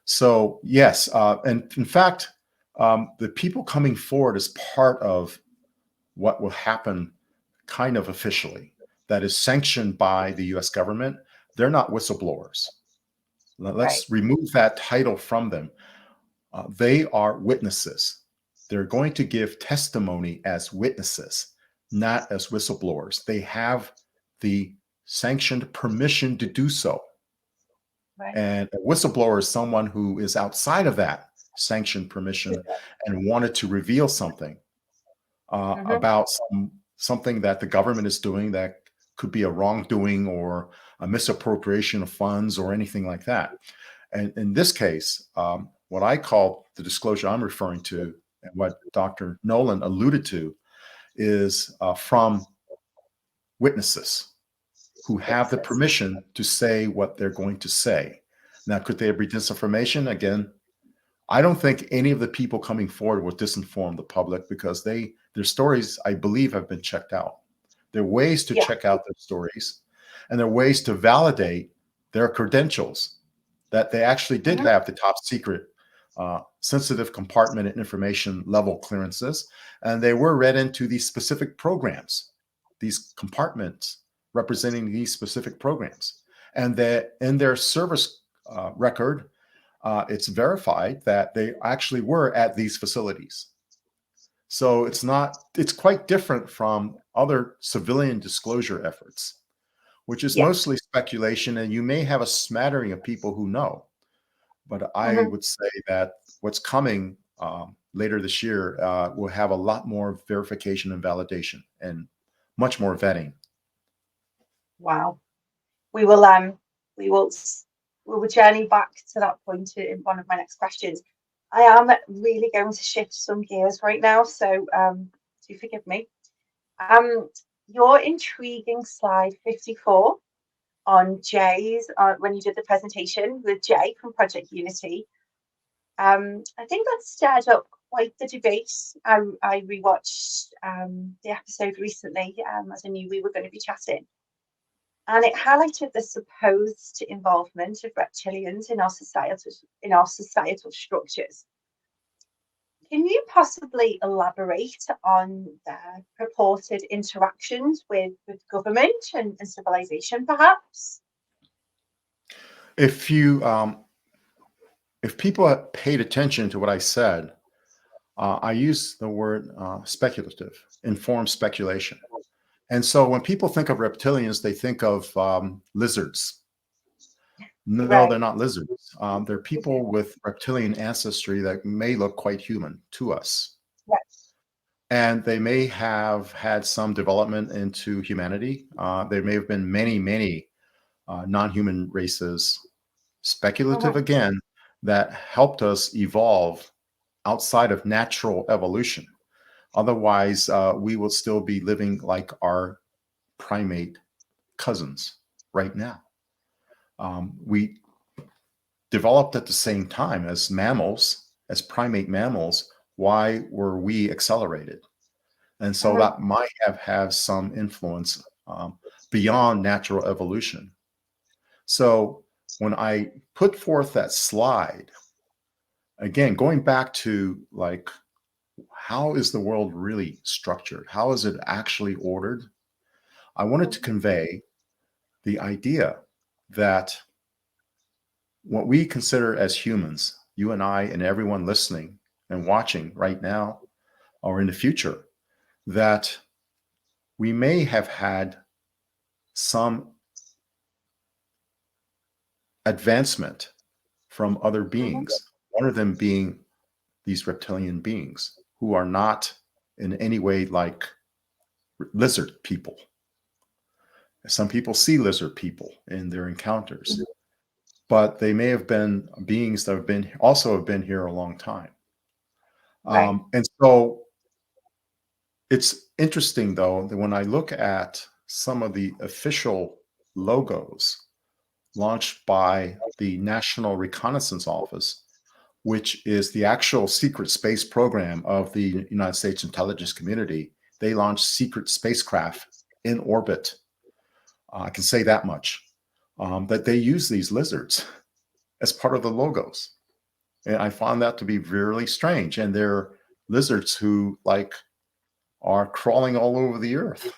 So yes, and in fact, the people coming forward as part of what will happen kind of officially, that is sanctioned by the US government, they're not whistleblowers. Right. Let's remove that title from them. They are witnesses. They're going to give testimony as witnesses, not as whistleblowers. They have the sanctioned permission to do so. Right. And a whistleblower is someone who is outside of that sanctioned permission and wanted to reveal something about something that the government is doing that could be a wrongdoing or a misappropriation of funds or anything like that. And in this case, what I call the disclosure I'm referring to and what Dr. Nolan alluded to is from witnesses who have the permission to say what they're going to say. Now, could there be disinformation? Again, I don't think any of the people coming forward will disinform the public because their stories, I believe, have been checked out. There are ways to check out their stories, and there are ways to validate their credentials that they actually did have the top secret, sensitive compartment and information level clearances, and they were read into these specific programs, these compartments representing these specific programs, and that in their service record, it's verified that they actually were at these facilities. So it's quite different from other civilian disclosure efforts, which is mostly speculation. And you may have a smattering of people who know, but I would say that what's coming later this year will have a lot more verification and validation and much more vetting. Wow. We will journey back to that point in one of my next questions. I am really going to shift some gears right now, so do forgive me. Your intriguing slide 54 on Jay's when you did the presentation with Jay from Project Unity. I think that stirred up quite the debate. I rewatched the episode recently as I knew we were going to be chatting. And it highlighted the supposed involvement of reptilians in our societal structures. Can you possibly elaborate on their purported interactions with government and civilization, perhaps? If people had paid attention to what I said, I use the word speculative, informed speculation. And so when people think of reptilians, they think of lizards. No, they're not lizards. They're people with reptilian ancestry that may look quite human to us. Right. And they may have had some development into humanity. There may have been many, many non-human races, speculative again, that helped us evolve outside of natural evolution. Otherwise, we will still be living like our primate cousins right now. We developed at the same time as mammals, as primate mammals. Why were we accelerated? And so that might have some influence beyond natural evolution. So when I put forth that slide, again, going back to like, how is the world really structured? How is it actually ordered? I wanted to convey the idea that what we consider as humans, you and I and everyone listening and watching right now or in the future, that we may have had some advancement from other beings, one of them being these reptilian beings who are not in any way like lizard people. Some people see lizard people in their encounters, but they may have been beings that have been here a long time. Right. And so it's interesting, though, that when I look at some of the official logos launched by the National Reconnaissance Office, which is the actual secret space program of the United States intelligence community, they launch secret spacecraft in orbit. I can say that much, that they use these lizards as part of the logos. And I found that to be really strange. And they're lizards who are crawling all over the earth.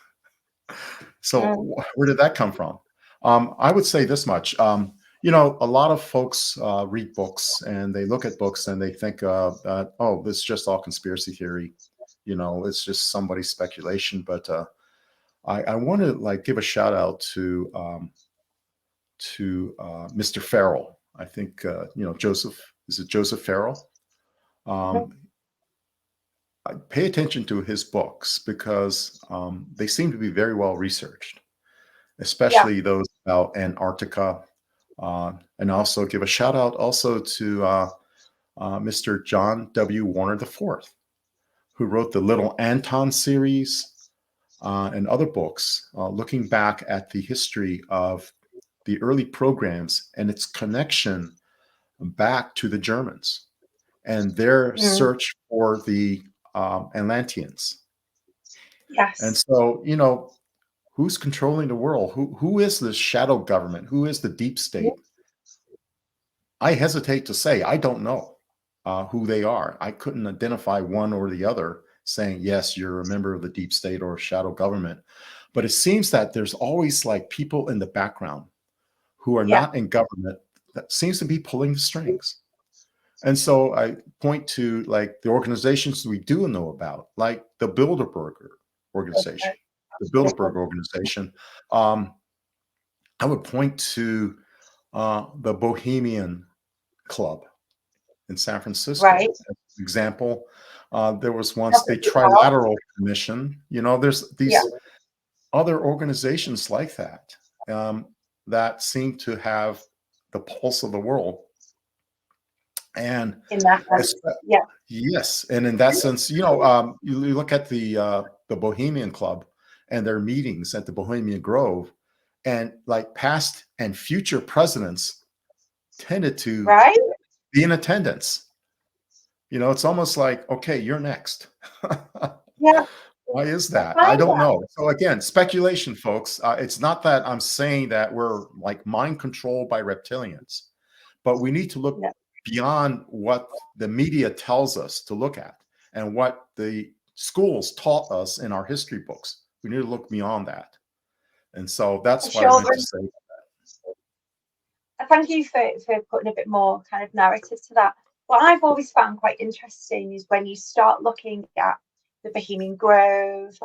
So where did that come from? I would say this much. A lot of folks read books and they look at books and they think that, oh, this is just all conspiracy theory. It's just somebody's speculation. But I want to give a shout out to Mr. Farrell. I think Joseph. Is it Joseph Farrell? I pay attention to his books because they seem to be very well researched, especially those about Antarctica. And also give a shout out also to Mr. John W. Warner IV, who wrote the Little Anton series and other books looking back at the history of the early programs and its connection back to the Germans and their search for the Atlanteans. Yes. And so, who's controlling the world? Who is this shadow government? Who is the deep state? I hesitate to say I don't know who they are. I couldn't identify one or the other saying, yes, you're a member of the deep state or shadow government. But it seems that there's always people in the background who are not in government that seems to be pulling the strings. And so I point to the organizations we do know about, like the Bilderberg organization. The Bilderberg organization. I would point to the Bohemian Club in San Francisco. Right. As an example, there was once the Trilateral Commission. There's these other organizations like that that seem to have the pulse of the world. And in that sense, yes, and in that sense, you look at the Bohemian Club and their meetings at the Bohemian Grove, and past and future presidents tended to be in attendance. It's almost like, okay, you're next. Why is that? I don't know. So again, speculation, folks. It's not that I'm saying that we're mind controlled by reptilians, but we need to look beyond what the media tells us to look at and what the schools taught us in our history books. We need to look beyond that. And so that's what I meant to say. Thank you for putting a bit more kind of narrative to that. What I've always found quite interesting is when you start looking at the Bohemian Grove,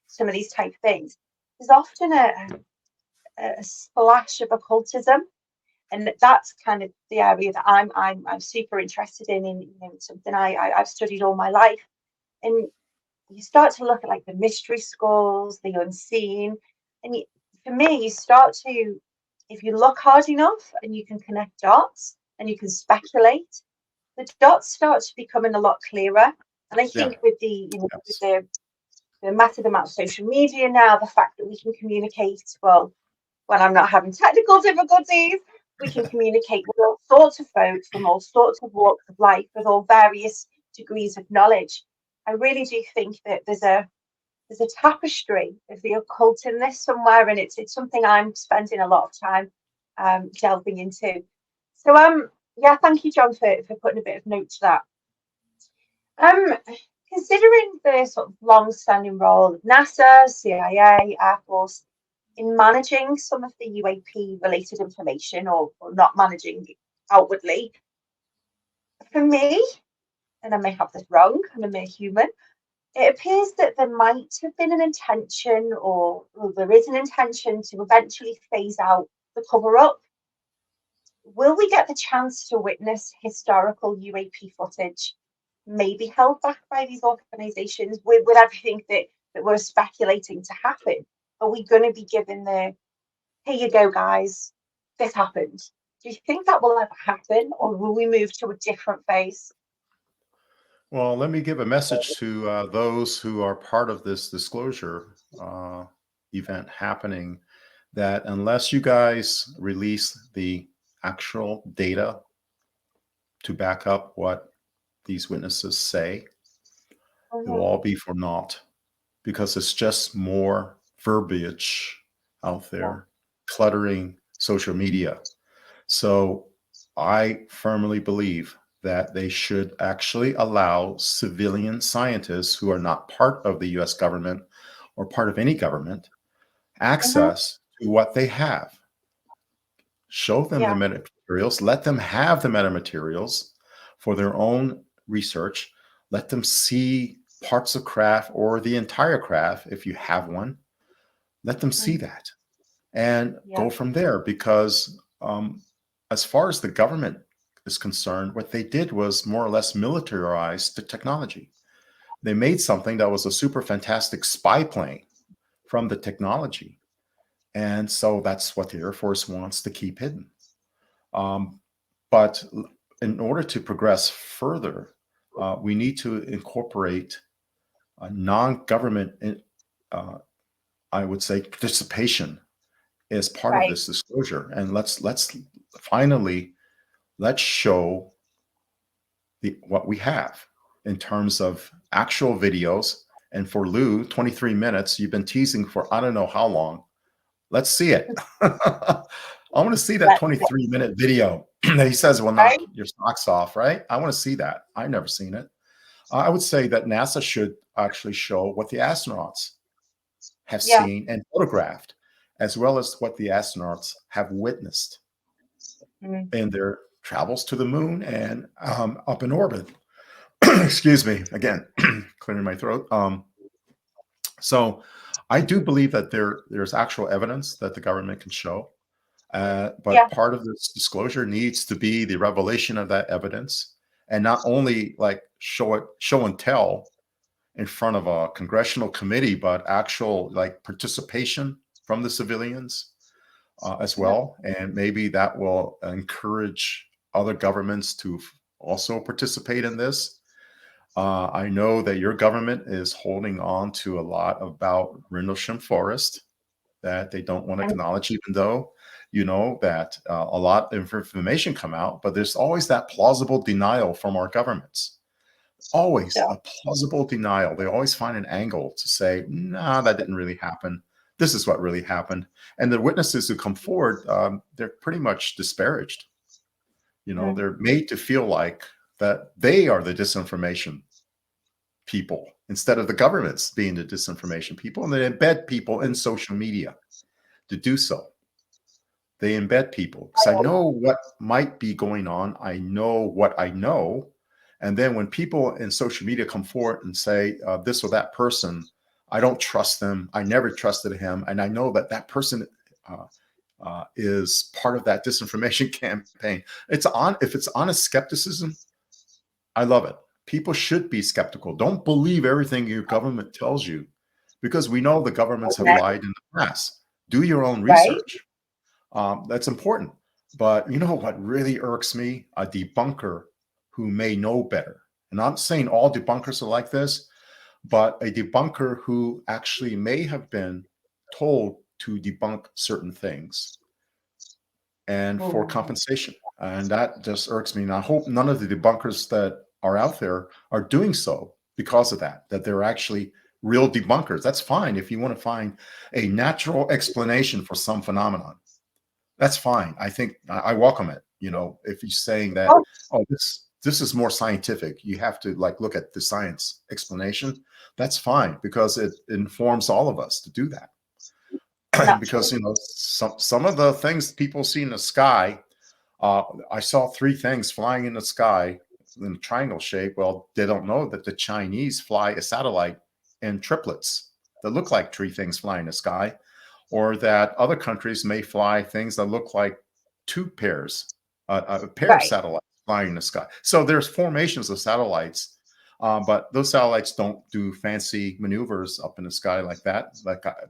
some of these type of things, there's often a splash of occultism. And that's kind of the area that I'm super interested in something I've studied all my life. And you start to look at the mystery schools, the unseen, and for me, you start to, if you look hard enough and you can connect dots and you can speculate, the dots start to becoming a lot clearer. And I think with with the massive amount of social media now, the fact that we can communicate, well, when I'm not having technical difficulties, we can communicate with all sorts of folks from all sorts of walks of life with all various degrees of knowledge. I really do think that there's a tapestry of the occult in this somewhere, and it's something I'm spending a lot of time delving into. So thank you, John, for putting a bit of note to that. Considering the sort of long-standing role of NASA, CIA, Air Force in managing some of the UAP related information or not managing outwardly, for me, and I may have this wrong, I'm a mere human, it appears that there might have been an intention, or there is an intention to eventually phase out the cover-up. Will we get the chance to witness historical UAP footage, maybe held back by these organisations, with everything that we're speculating to happen? Are we going to be given the, here you go, guys, this happened? Do you think that will ever happen, or will we move to a different phase? Well, let me give a message to those who are part of this disclosure event happening, that unless you guys release the actual data to back up what these witnesses say, it will all be for naught, because it's just more verbiage out there cluttering social media. So I firmly believe that they should actually allow civilian scientists who are not part of the US government or part of any government access to what they have. Show them the metamaterials, let them have the metamaterials for their own research. Let them see parts of craft or the entire craft if you have one. Let them see that and go from there, because as far as the government is concerned, what they did was more or less militarize the technology. They made something that was a super fantastic spy plane from the technology. And so that's what the Air Force wants to keep hidden. But in order to progress further, we need to incorporate non-government, I would say, participation as part of this disclosure. And let's finally show what we have in terms of actual videos. And for Lou, 23 minutes, you've been teasing for I don't know how long. Let's see it. I want to see that 23-minute video that he says will knock your socks off, right? I want to see that. I've never seen it. I would say that NASA should actually show what the astronauts have seen and photographed, as well as what the astronauts have witnessed in their travels to the moon and up in orbit. Excuse me, again, clearing my throat. So I do believe that there's actual evidence that the government can show, but part of this disclosure needs to be the revelation of that evidence, and not only like show and tell in front of a congressional committee, but actual like participation from the civilians as well. And maybe that will encourage other governments to also participate in this. I know that your government is holding on to a lot about Rendlesham Forest that they don't want to acknowledge, even though you know that a lot of information come out, but there's always that plausible denial from our governments. Always a plausible denial. They always find an angle to say, nah, that didn't really happen. This is what really happened. And the witnesses who come forward, they're pretty much disparaged. You know, they're made to feel like that they are the disinformation people instead of the governments being the disinformation people. And they embed people in social media to do so. They embed people because I know what might be going on. I know what I know. And then when people in social media come forward and say this or that person, I don't trust them. I never trusted him. And I know that that person is part of that disinformation campaign. If it's honest skepticism, I love it. People should be skeptical. Don't believe everything your government tells you, because we know the governments have lied in the past. Do your own research. That's important. But you know what really irks me? A debunker who may know better. And I'm not saying all debunkers are like this, but a debunker who actually may have been told to debunk certain things and for compensation. And that just irks me. And I hope none of the debunkers that are out there are doing so because of that they're actually real debunkers. That's fine if you want to find a natural explanation for some phenomenon. That's fine. I think I welcome it. You know, if he's saying that, oh, this is more scientific, you have to like look at the science explanation. That's fine, because it informs all of us to do that. Because you know, some of the things people see in the sky, I saw 3 things flying in the sky in a triangle shape. Well, they don't know that the Chinese fly a satellite in triplets that look like three things flying in the sky, or that other countries may fly things that look like two pairs, a pair of Right. satellites flying in the sky. So there's formations of satellites, but those satellites don't do fancy maneuvers up in the sky like that,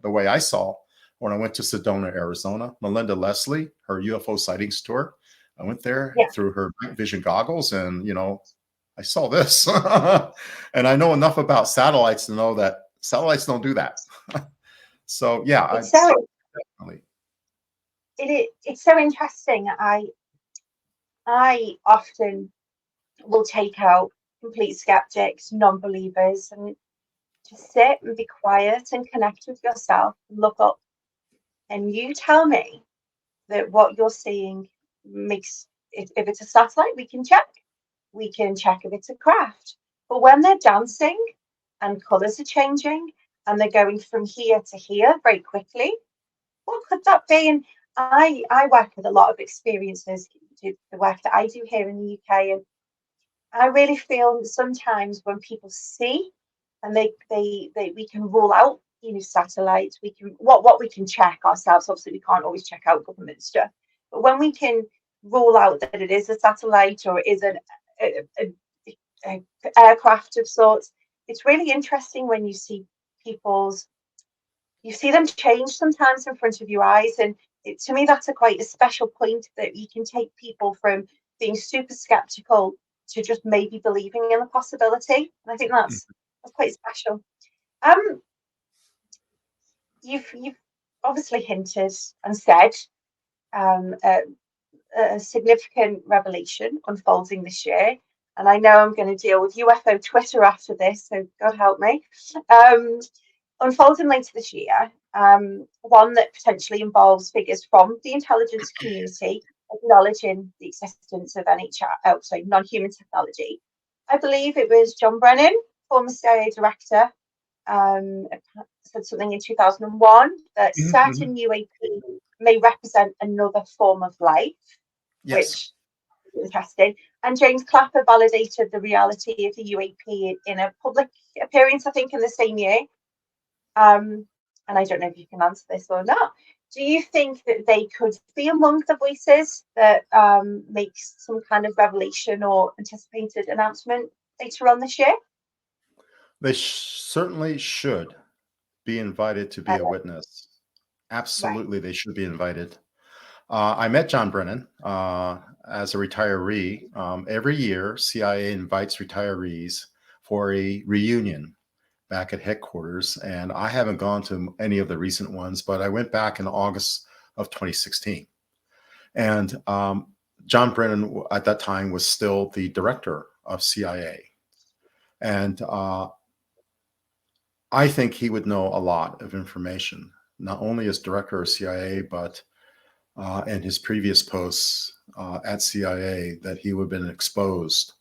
the way I saw when I went to Sedona, Arizona. Melinda Leslie, her UFO sightings tour, I went there Yeah. through her night vision goggles, and I saw this. And I know enough about satellites to know that satellites don't do that. So yeah, It's so definitely. it's so interesting. I often will take out complete skeptics, non-believers, and just sit and be quiet and connect with yourself and look up. And you tell me that what you're seeing makes if it's a satellite, we can check. We can check if it's a craft. But when they're dancing and colours are changing and they're going from here to here very quickly, what could that be? And I work with a lot of experiences, the work that I do here in the UK, and I really feel that sometimes when people see and they we can rule out, satellites, we can what we can check ourselves. Obviously, we can't always check out government stuff, but when we can rule out that it is a satellite or it is a aircraft of sorts, it's really interesting when you see them change sometimes in front of your eyes, and to me that's quite a special point, that you can take people from being super skeptical to just maybe believing in the possibility. And I think that's quite special. Um, you've obviously hinted and said um, a, a significant revelation unfolding this year, and I know I'm going to deal with UFO Twitter after this, so God help me. Unfolding later this year, one that potentially involves figures from the intelligence community acknowledging the existence of non-human technology. I believe it was John Brennan, former CIA director, said something in 2001 that certain UAP may represent another form of life, Yes. which is interesting. And James Clapper validated the reality of the UAP in a public appearance, I think, in the same year. And I don't know if you can answer this or not. Do you think that they could be among the voices that makes some kind of revelation or anticipated announcement later on this year? They certainly should be invited to be a witness. Right. Absolutely, they should be invited. I met John Brennan as a retiree. Every year, CIA invites retirees for a reunion back at headquarters, and I haven't gone to any of the recent ones, but I went back in August of 2016. And John Brennan at that time was still the director of CIA. And I think he would know a lot of information, not only as director of CIA, but in his previous posts at CIA, that he would have been exposed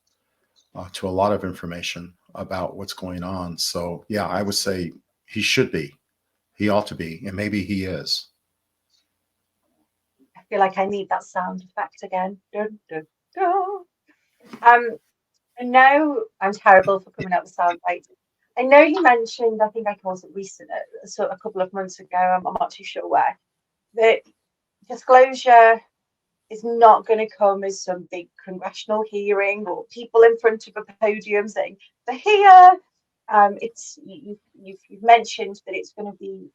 to a lot of information about what's going on. So, yeah, I would say he should be. He ought to be, and maybe he is. I feel like I need that sound effect again. Dun, dun, dun. I know I'm terrible for coming up with sound bites. I know you mentioned, I think I called it recent, sort of a couple of months ago, I'm not too sure where, that disclosure is not going to come as some big congressional hearing or people in front of a podium saying they're here. It's you've mentioned that it's going to be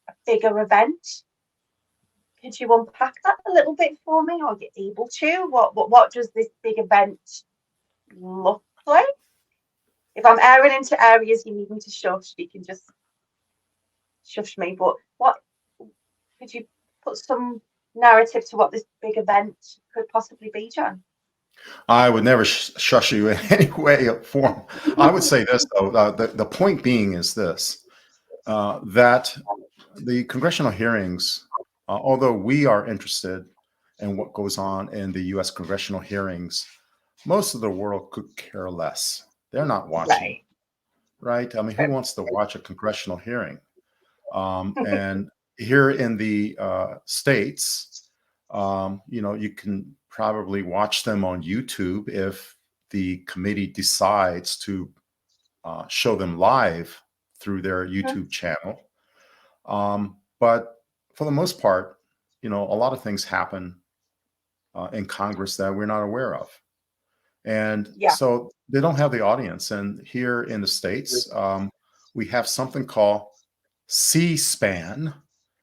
a bigger event. Could you unpack that a little bit for me? Are you able to? What does this big event look like? If I'm airing into areas you need me to shush, you can just shush me. But what could you put some narrative to what this big event could possibly be, John? I would never shush you in any way or form. I would say this, though. The point being is this, that the congressional hearings, although we are interested in what goes on in the U.S. congressional hearings, most of the world could care less. They're not watching, Right. right? I mean, who wants to watch a congressional hearing? And here in the States, you can probably watch them on YouTube if the committee decides to show them live through their YouTube channel. But for the most part, a lot of things happen in Congress that we're not aware of. And so they don't have the audience. And here in the States, we have something called C-SPAN,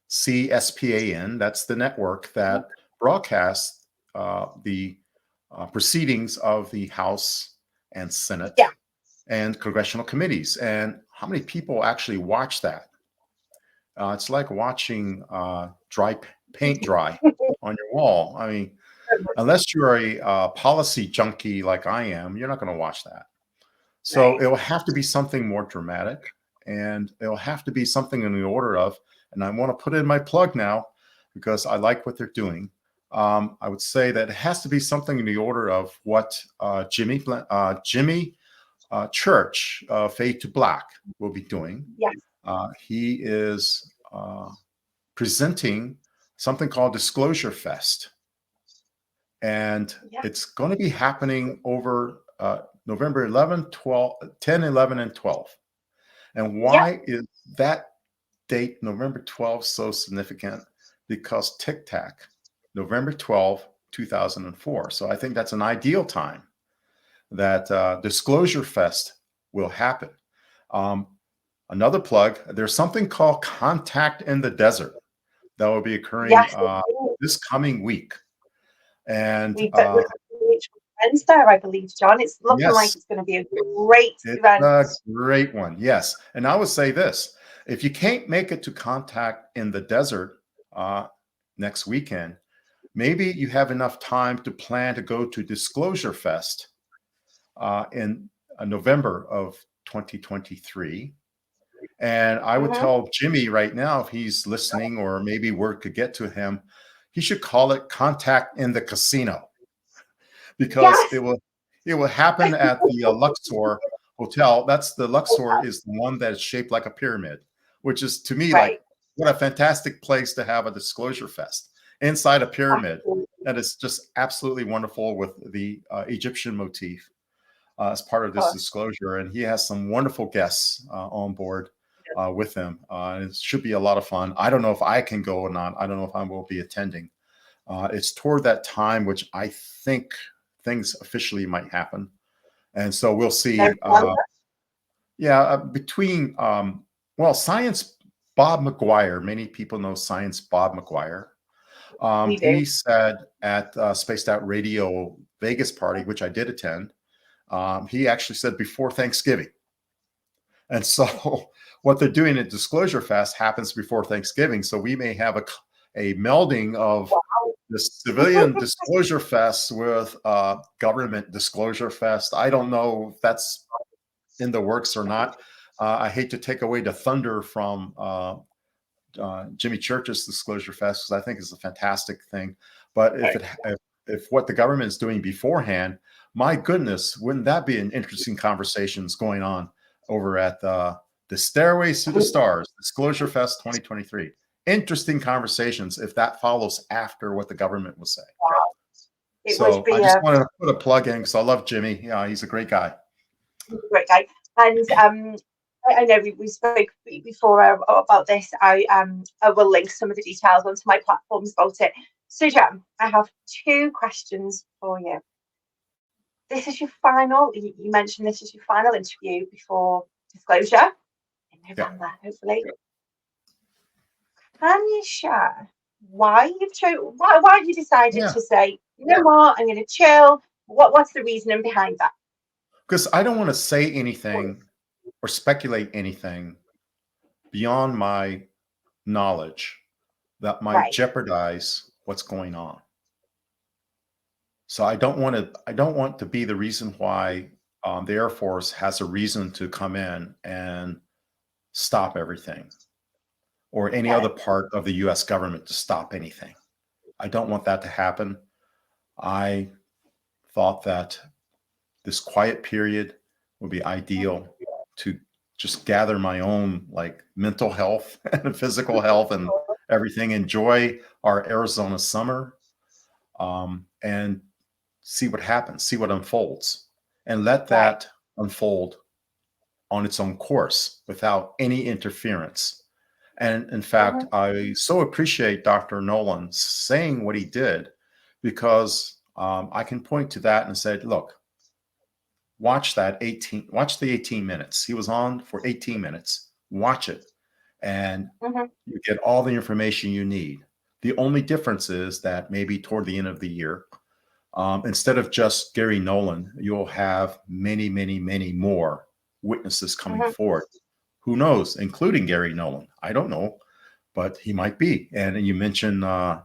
C-S-P-A-N. That's the network that broadcasts the proceedings of the House and Senate and congressional committees. And how many people actually watch that? It's like watching paint dry on your wall. I mean, unless you're a policy junkie like I am, you're not going to watch that. So it will have to be something more dramatic, and it'll have to be something in the order of, and I want to put in my plug now because I like what they're doing. I would say that it has to be something in the order of what Jimmy Church, Fade to Black, will be doing. He is presenting something called Disclosure Fest. And it's going to be happening over November 11, 12, 10, 11, and 12. And why is that date, November 12, so significant? Because Tic Tac, November 12, 2004. So I think that's an ideal time that Disclosure Fest will happen. Another plug, there's something called Contact in the Desert that will be occurring this coming week. And Wednesday, I believe, John. It's looking like it's going to be a great event. A great one, yes. And I would say this: if you can't make it to Contact in the Desert next weekend, maybe you have enough time to plan to go to Disclosure Fest in November of 2023. And I would tell Jimmy right now, if he's listening, or maybe word could get to him, he should call it Contact in the Casino, because it will happen at the Luxor Hotel. The Luxor is the one that is shaped like a pyramid, which is, to me, like, what a fantastic place to have a Disclosure Fest inside a pyramid. That is just absolutely wonderful, with the Egyptian motif as part of this disclosure. And he has some wonderful guests on board with him. It should be a lot of fun. I don't know if I can go or not. I don't know if I will be attending. It's toward that time, which I think things officially might happen. And so we'll see. Between, Science Bob McGuire, many people know Science Bob McGuire. He said at Spaced Out Radio Vegas party, which I did attend, he actually said before Thanksgiving. And so what they're doing at Disclosure Fest happens before Thanksgiving. So we may have a melding of the civilian Disclosure Fest with government Disclosure Fest. I don't know if that's in the works or not. I hate to take away the thunder from Jimmy Church's Disclosure Fest, because I think it's a fantastic thing. But if what the government is doing beforehand, my goodness, wouldn't that be an interesting conversations going on over at the Stairways to the Stars, Disclosure Fest 2023. Interesting conversations if that follows after what the government will say. So I just wanted to put a plug in because I love Jimmy. Yeah, he's a great guy. Great guy. And I know we spoke before about this. I will link some of the details onto my platforms about it. So, John, I have 2 questions for you. This is your final, you mentioned this is your final interview before disclosure in November, hopefully. Can you share why you decided to say, you know what, I'm going to chill? What's the reasoning behind that? Because I don't want to say anything or speculate anything beyond my knowledge that might jeopardize what's going on. So I don't want to be the reason why the Air Force has a reason to come in and stop everything, or any other part of the U.S. government to stop anything. I don't want that to happen. I thought that this quiet period would be ideal to just gather my own mental health and physical health and everything, enjoy our Arizona summer, and see what happens, see what unfolds. and let Right. that unfold on its own course without any interference. And in fact, Mhm. I so appreciate Dr. Nolan saying what he did because I can point to that and say, look, watch the 18 minutes. He was on for 18 minutes. Watch it. And Mhm. you get all the information you need. The only difference is that maybe toward the end of the year, instead of just Gary Nolan, you'll have many, many, many more witnesses coming Mhm. forward. Who knows, including Gary Nolan? I don't know, but he might be. And you mentioned uh,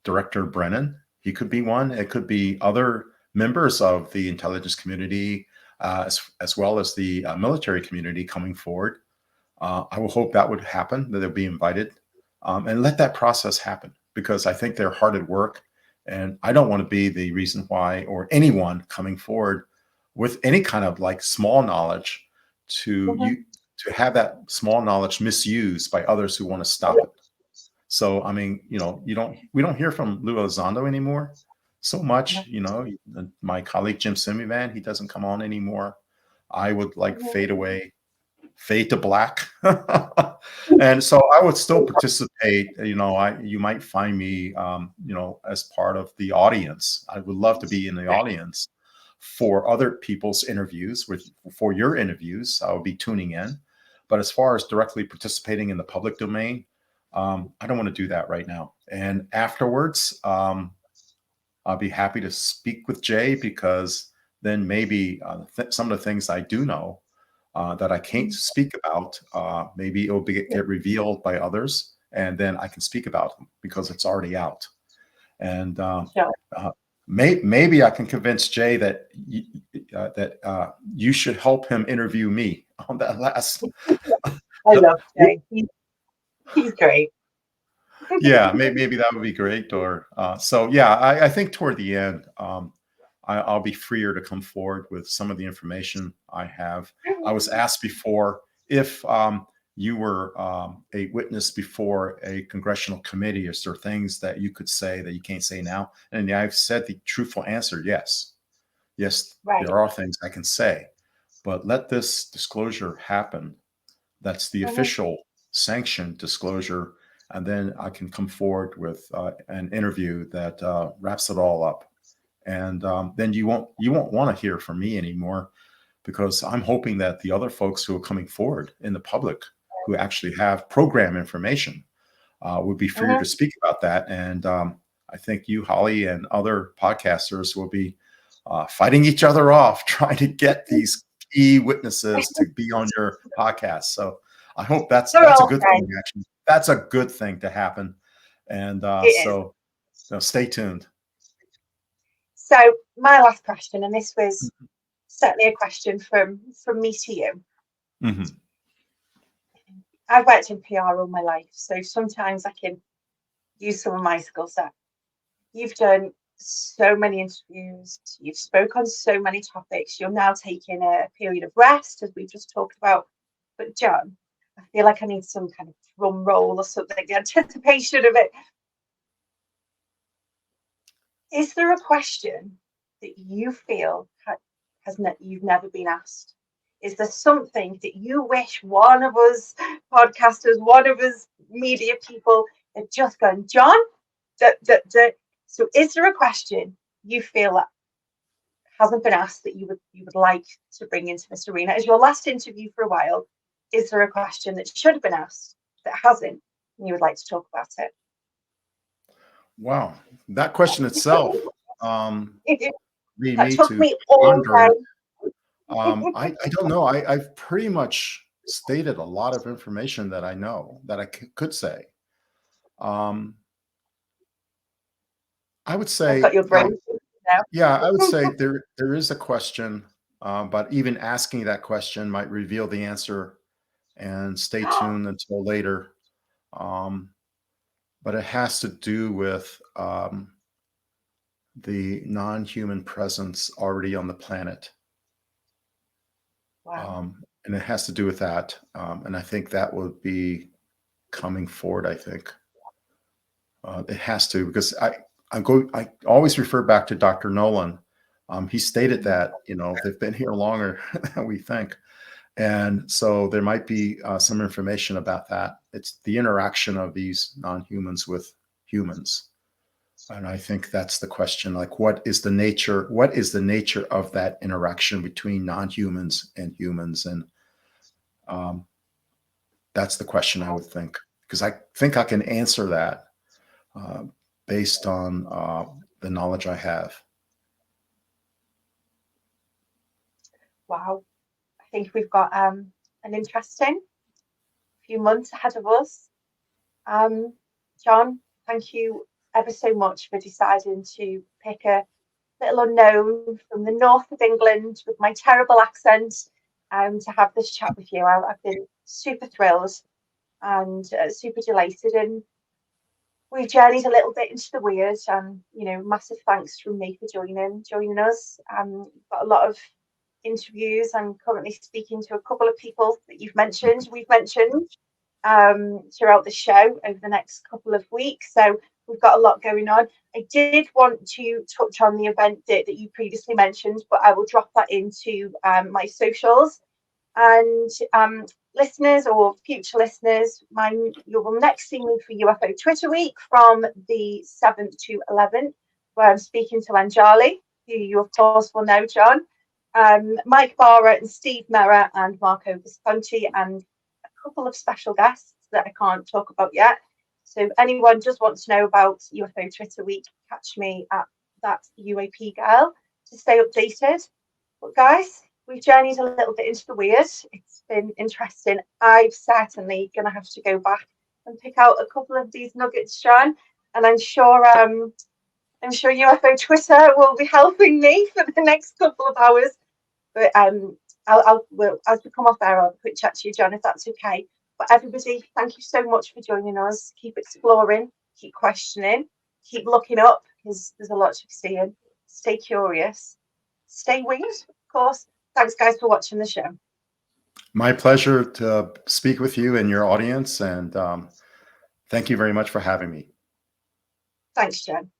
Director Brennan. He could be one. It could be other members of the intelligence community, as well as the military community coming forward. I will hope that would happen, that they'll be invited, and let that process happen because I think they're hard at work. And I don't want to be the reason why, or anyone coming forward with any kind of like small knowledge to Mhm. you to have that small knowledge misused by others who want to stop it. So, I mean, we don't hear from Lou Elizondo anymore so much. Mhm. My colleague Jim Semivan, he doesn't come on anymore. I would like Mhm. fade away, fade to black. And so I would still participate. You might find me, as part of the audience. I would love to be in the Right. audience for other people's interviews, for your interviews. I will be tuning in. But as far as directly participating in the public domain, I don't want to do that right now. And afterwards, I'll be happy to speak with Jay because then maybe some of the things I do know that I can't speak about, maybe it'll get revealed by others, and then I can speak about them because it's already out. And Sure. uh, maybe I can convince Jay that you should help him interview me on that last. I love Jay. He's great. Yeah, maybe that would be great. Or so yeah, I think toward the end, I'll be freer to come forward with some of the information I have. I was asked before if you were a witness before a congressional committee, is there things that you could say that you can't say now? And I've said the truthful answer, yes. Yes, Right. there are things I can say, but let this disclosure happen. That's the Mhm. official sanctioned disclosure. And then I can come forward with an interview that wraps it all up. And then you won't want to hear from me anymore because I'm hoping that the other folks who are coming forward in the public who actually have program information would be freer Mhm. to speak about that. And I think you, Holly, and other podcasters will be fighting each other off, trying to get these key witnesses to be on your podcast. So I hope that's They're that's a all good thing. friends. Actually, that's a good thing to happen. And It is. stay tuned. So my last question, and this was certainly a question from me to you. Mhm. I've worked in PR all my life, so sometimes I can use some of my skill set. You've done so many interviews, you've spoke on so many topics, you're now taking a period of rest, as we've just talked about. But John, I feel like I need some kind of drum roll or something, the anticipation of it. Is there a question that you feel you've never been asked? Is there something that you wish one of us podcasters, one of us media people had just gone, John? So, is there a question you feel that hasn't been asked that you would like to bring into this arena? As your last interview for a while, is there a question that should have been asked that hasn't, and you would like to talk about it? Wow, that question itself lead That me took to me all ponder. day. I don't know. I've pretty much stated a lot of information that I know that I could say. Um, I would I've got say, your brain now. yeah, I would say there is a question, but even asking that question might reveal the answer. And stay tuned until later. Um, but it has to do with the non-human presence already on the planet. Wow. And it has to do with that. And I think that will be coming forward, I think. It has to, because I always refer back to Dr. Nolan. He stated that, they've been here longer than we think. And so there might be some information about that. It's the interaction of these non-humans with humans. And I think that's the question, like, what is the nature of that interaction between non-humans and humans? And that's the question, I would think, because I think I can answer that based on the knowledge I have. Wow. I think we've got an interesting few months ahead of us. John, thank you ever so much for deciding to pick a little unknown from the north of England with my terrible accent to have this chat with you. I've been super thrilled and super delighted, and we journeyed a little bit into the weird. And massive thanks from me for joining us. Got a lot of interviews. I'm currently speaking to a couple of people that we've mentioned throughout the show over the next couple of weeks. So we've got a lot going on. I did want to touch on the event that you previously mentioned, but I will drop that into my socials. And listeners or future listeners, you will next see me for UFO Twitter Week from the 7th to 11th, where I'm speaking to Anjali, who you of course will know, John, Mike Barrett and Steve Merra and Marco Visconti, and a couple of special guests that I can't talk about yet. So if anyone just wants to know about UFO Twitter Week, catch me at that UAP girl to stay updated. But guys, we've journeyed a little bit into the weird. It's been interesting. I'm certainly going to have to go back and pick out a couple of these nuggets, John. And I'm sure UFO Twitter will be helping me for the next couple of hours. But as we come off there, I'll have a quick chat to you, John, if that's okay. But everybody, thank you so much for joining us. Keep exploring, keep questioning, keep looking up, because there's a lot to be seeing. Stay curious, stay weird, of course. Thanks, guys, for watching the show. My pleasure to speak with you and your audience, and thank you very much for having me. Thanks, Jen.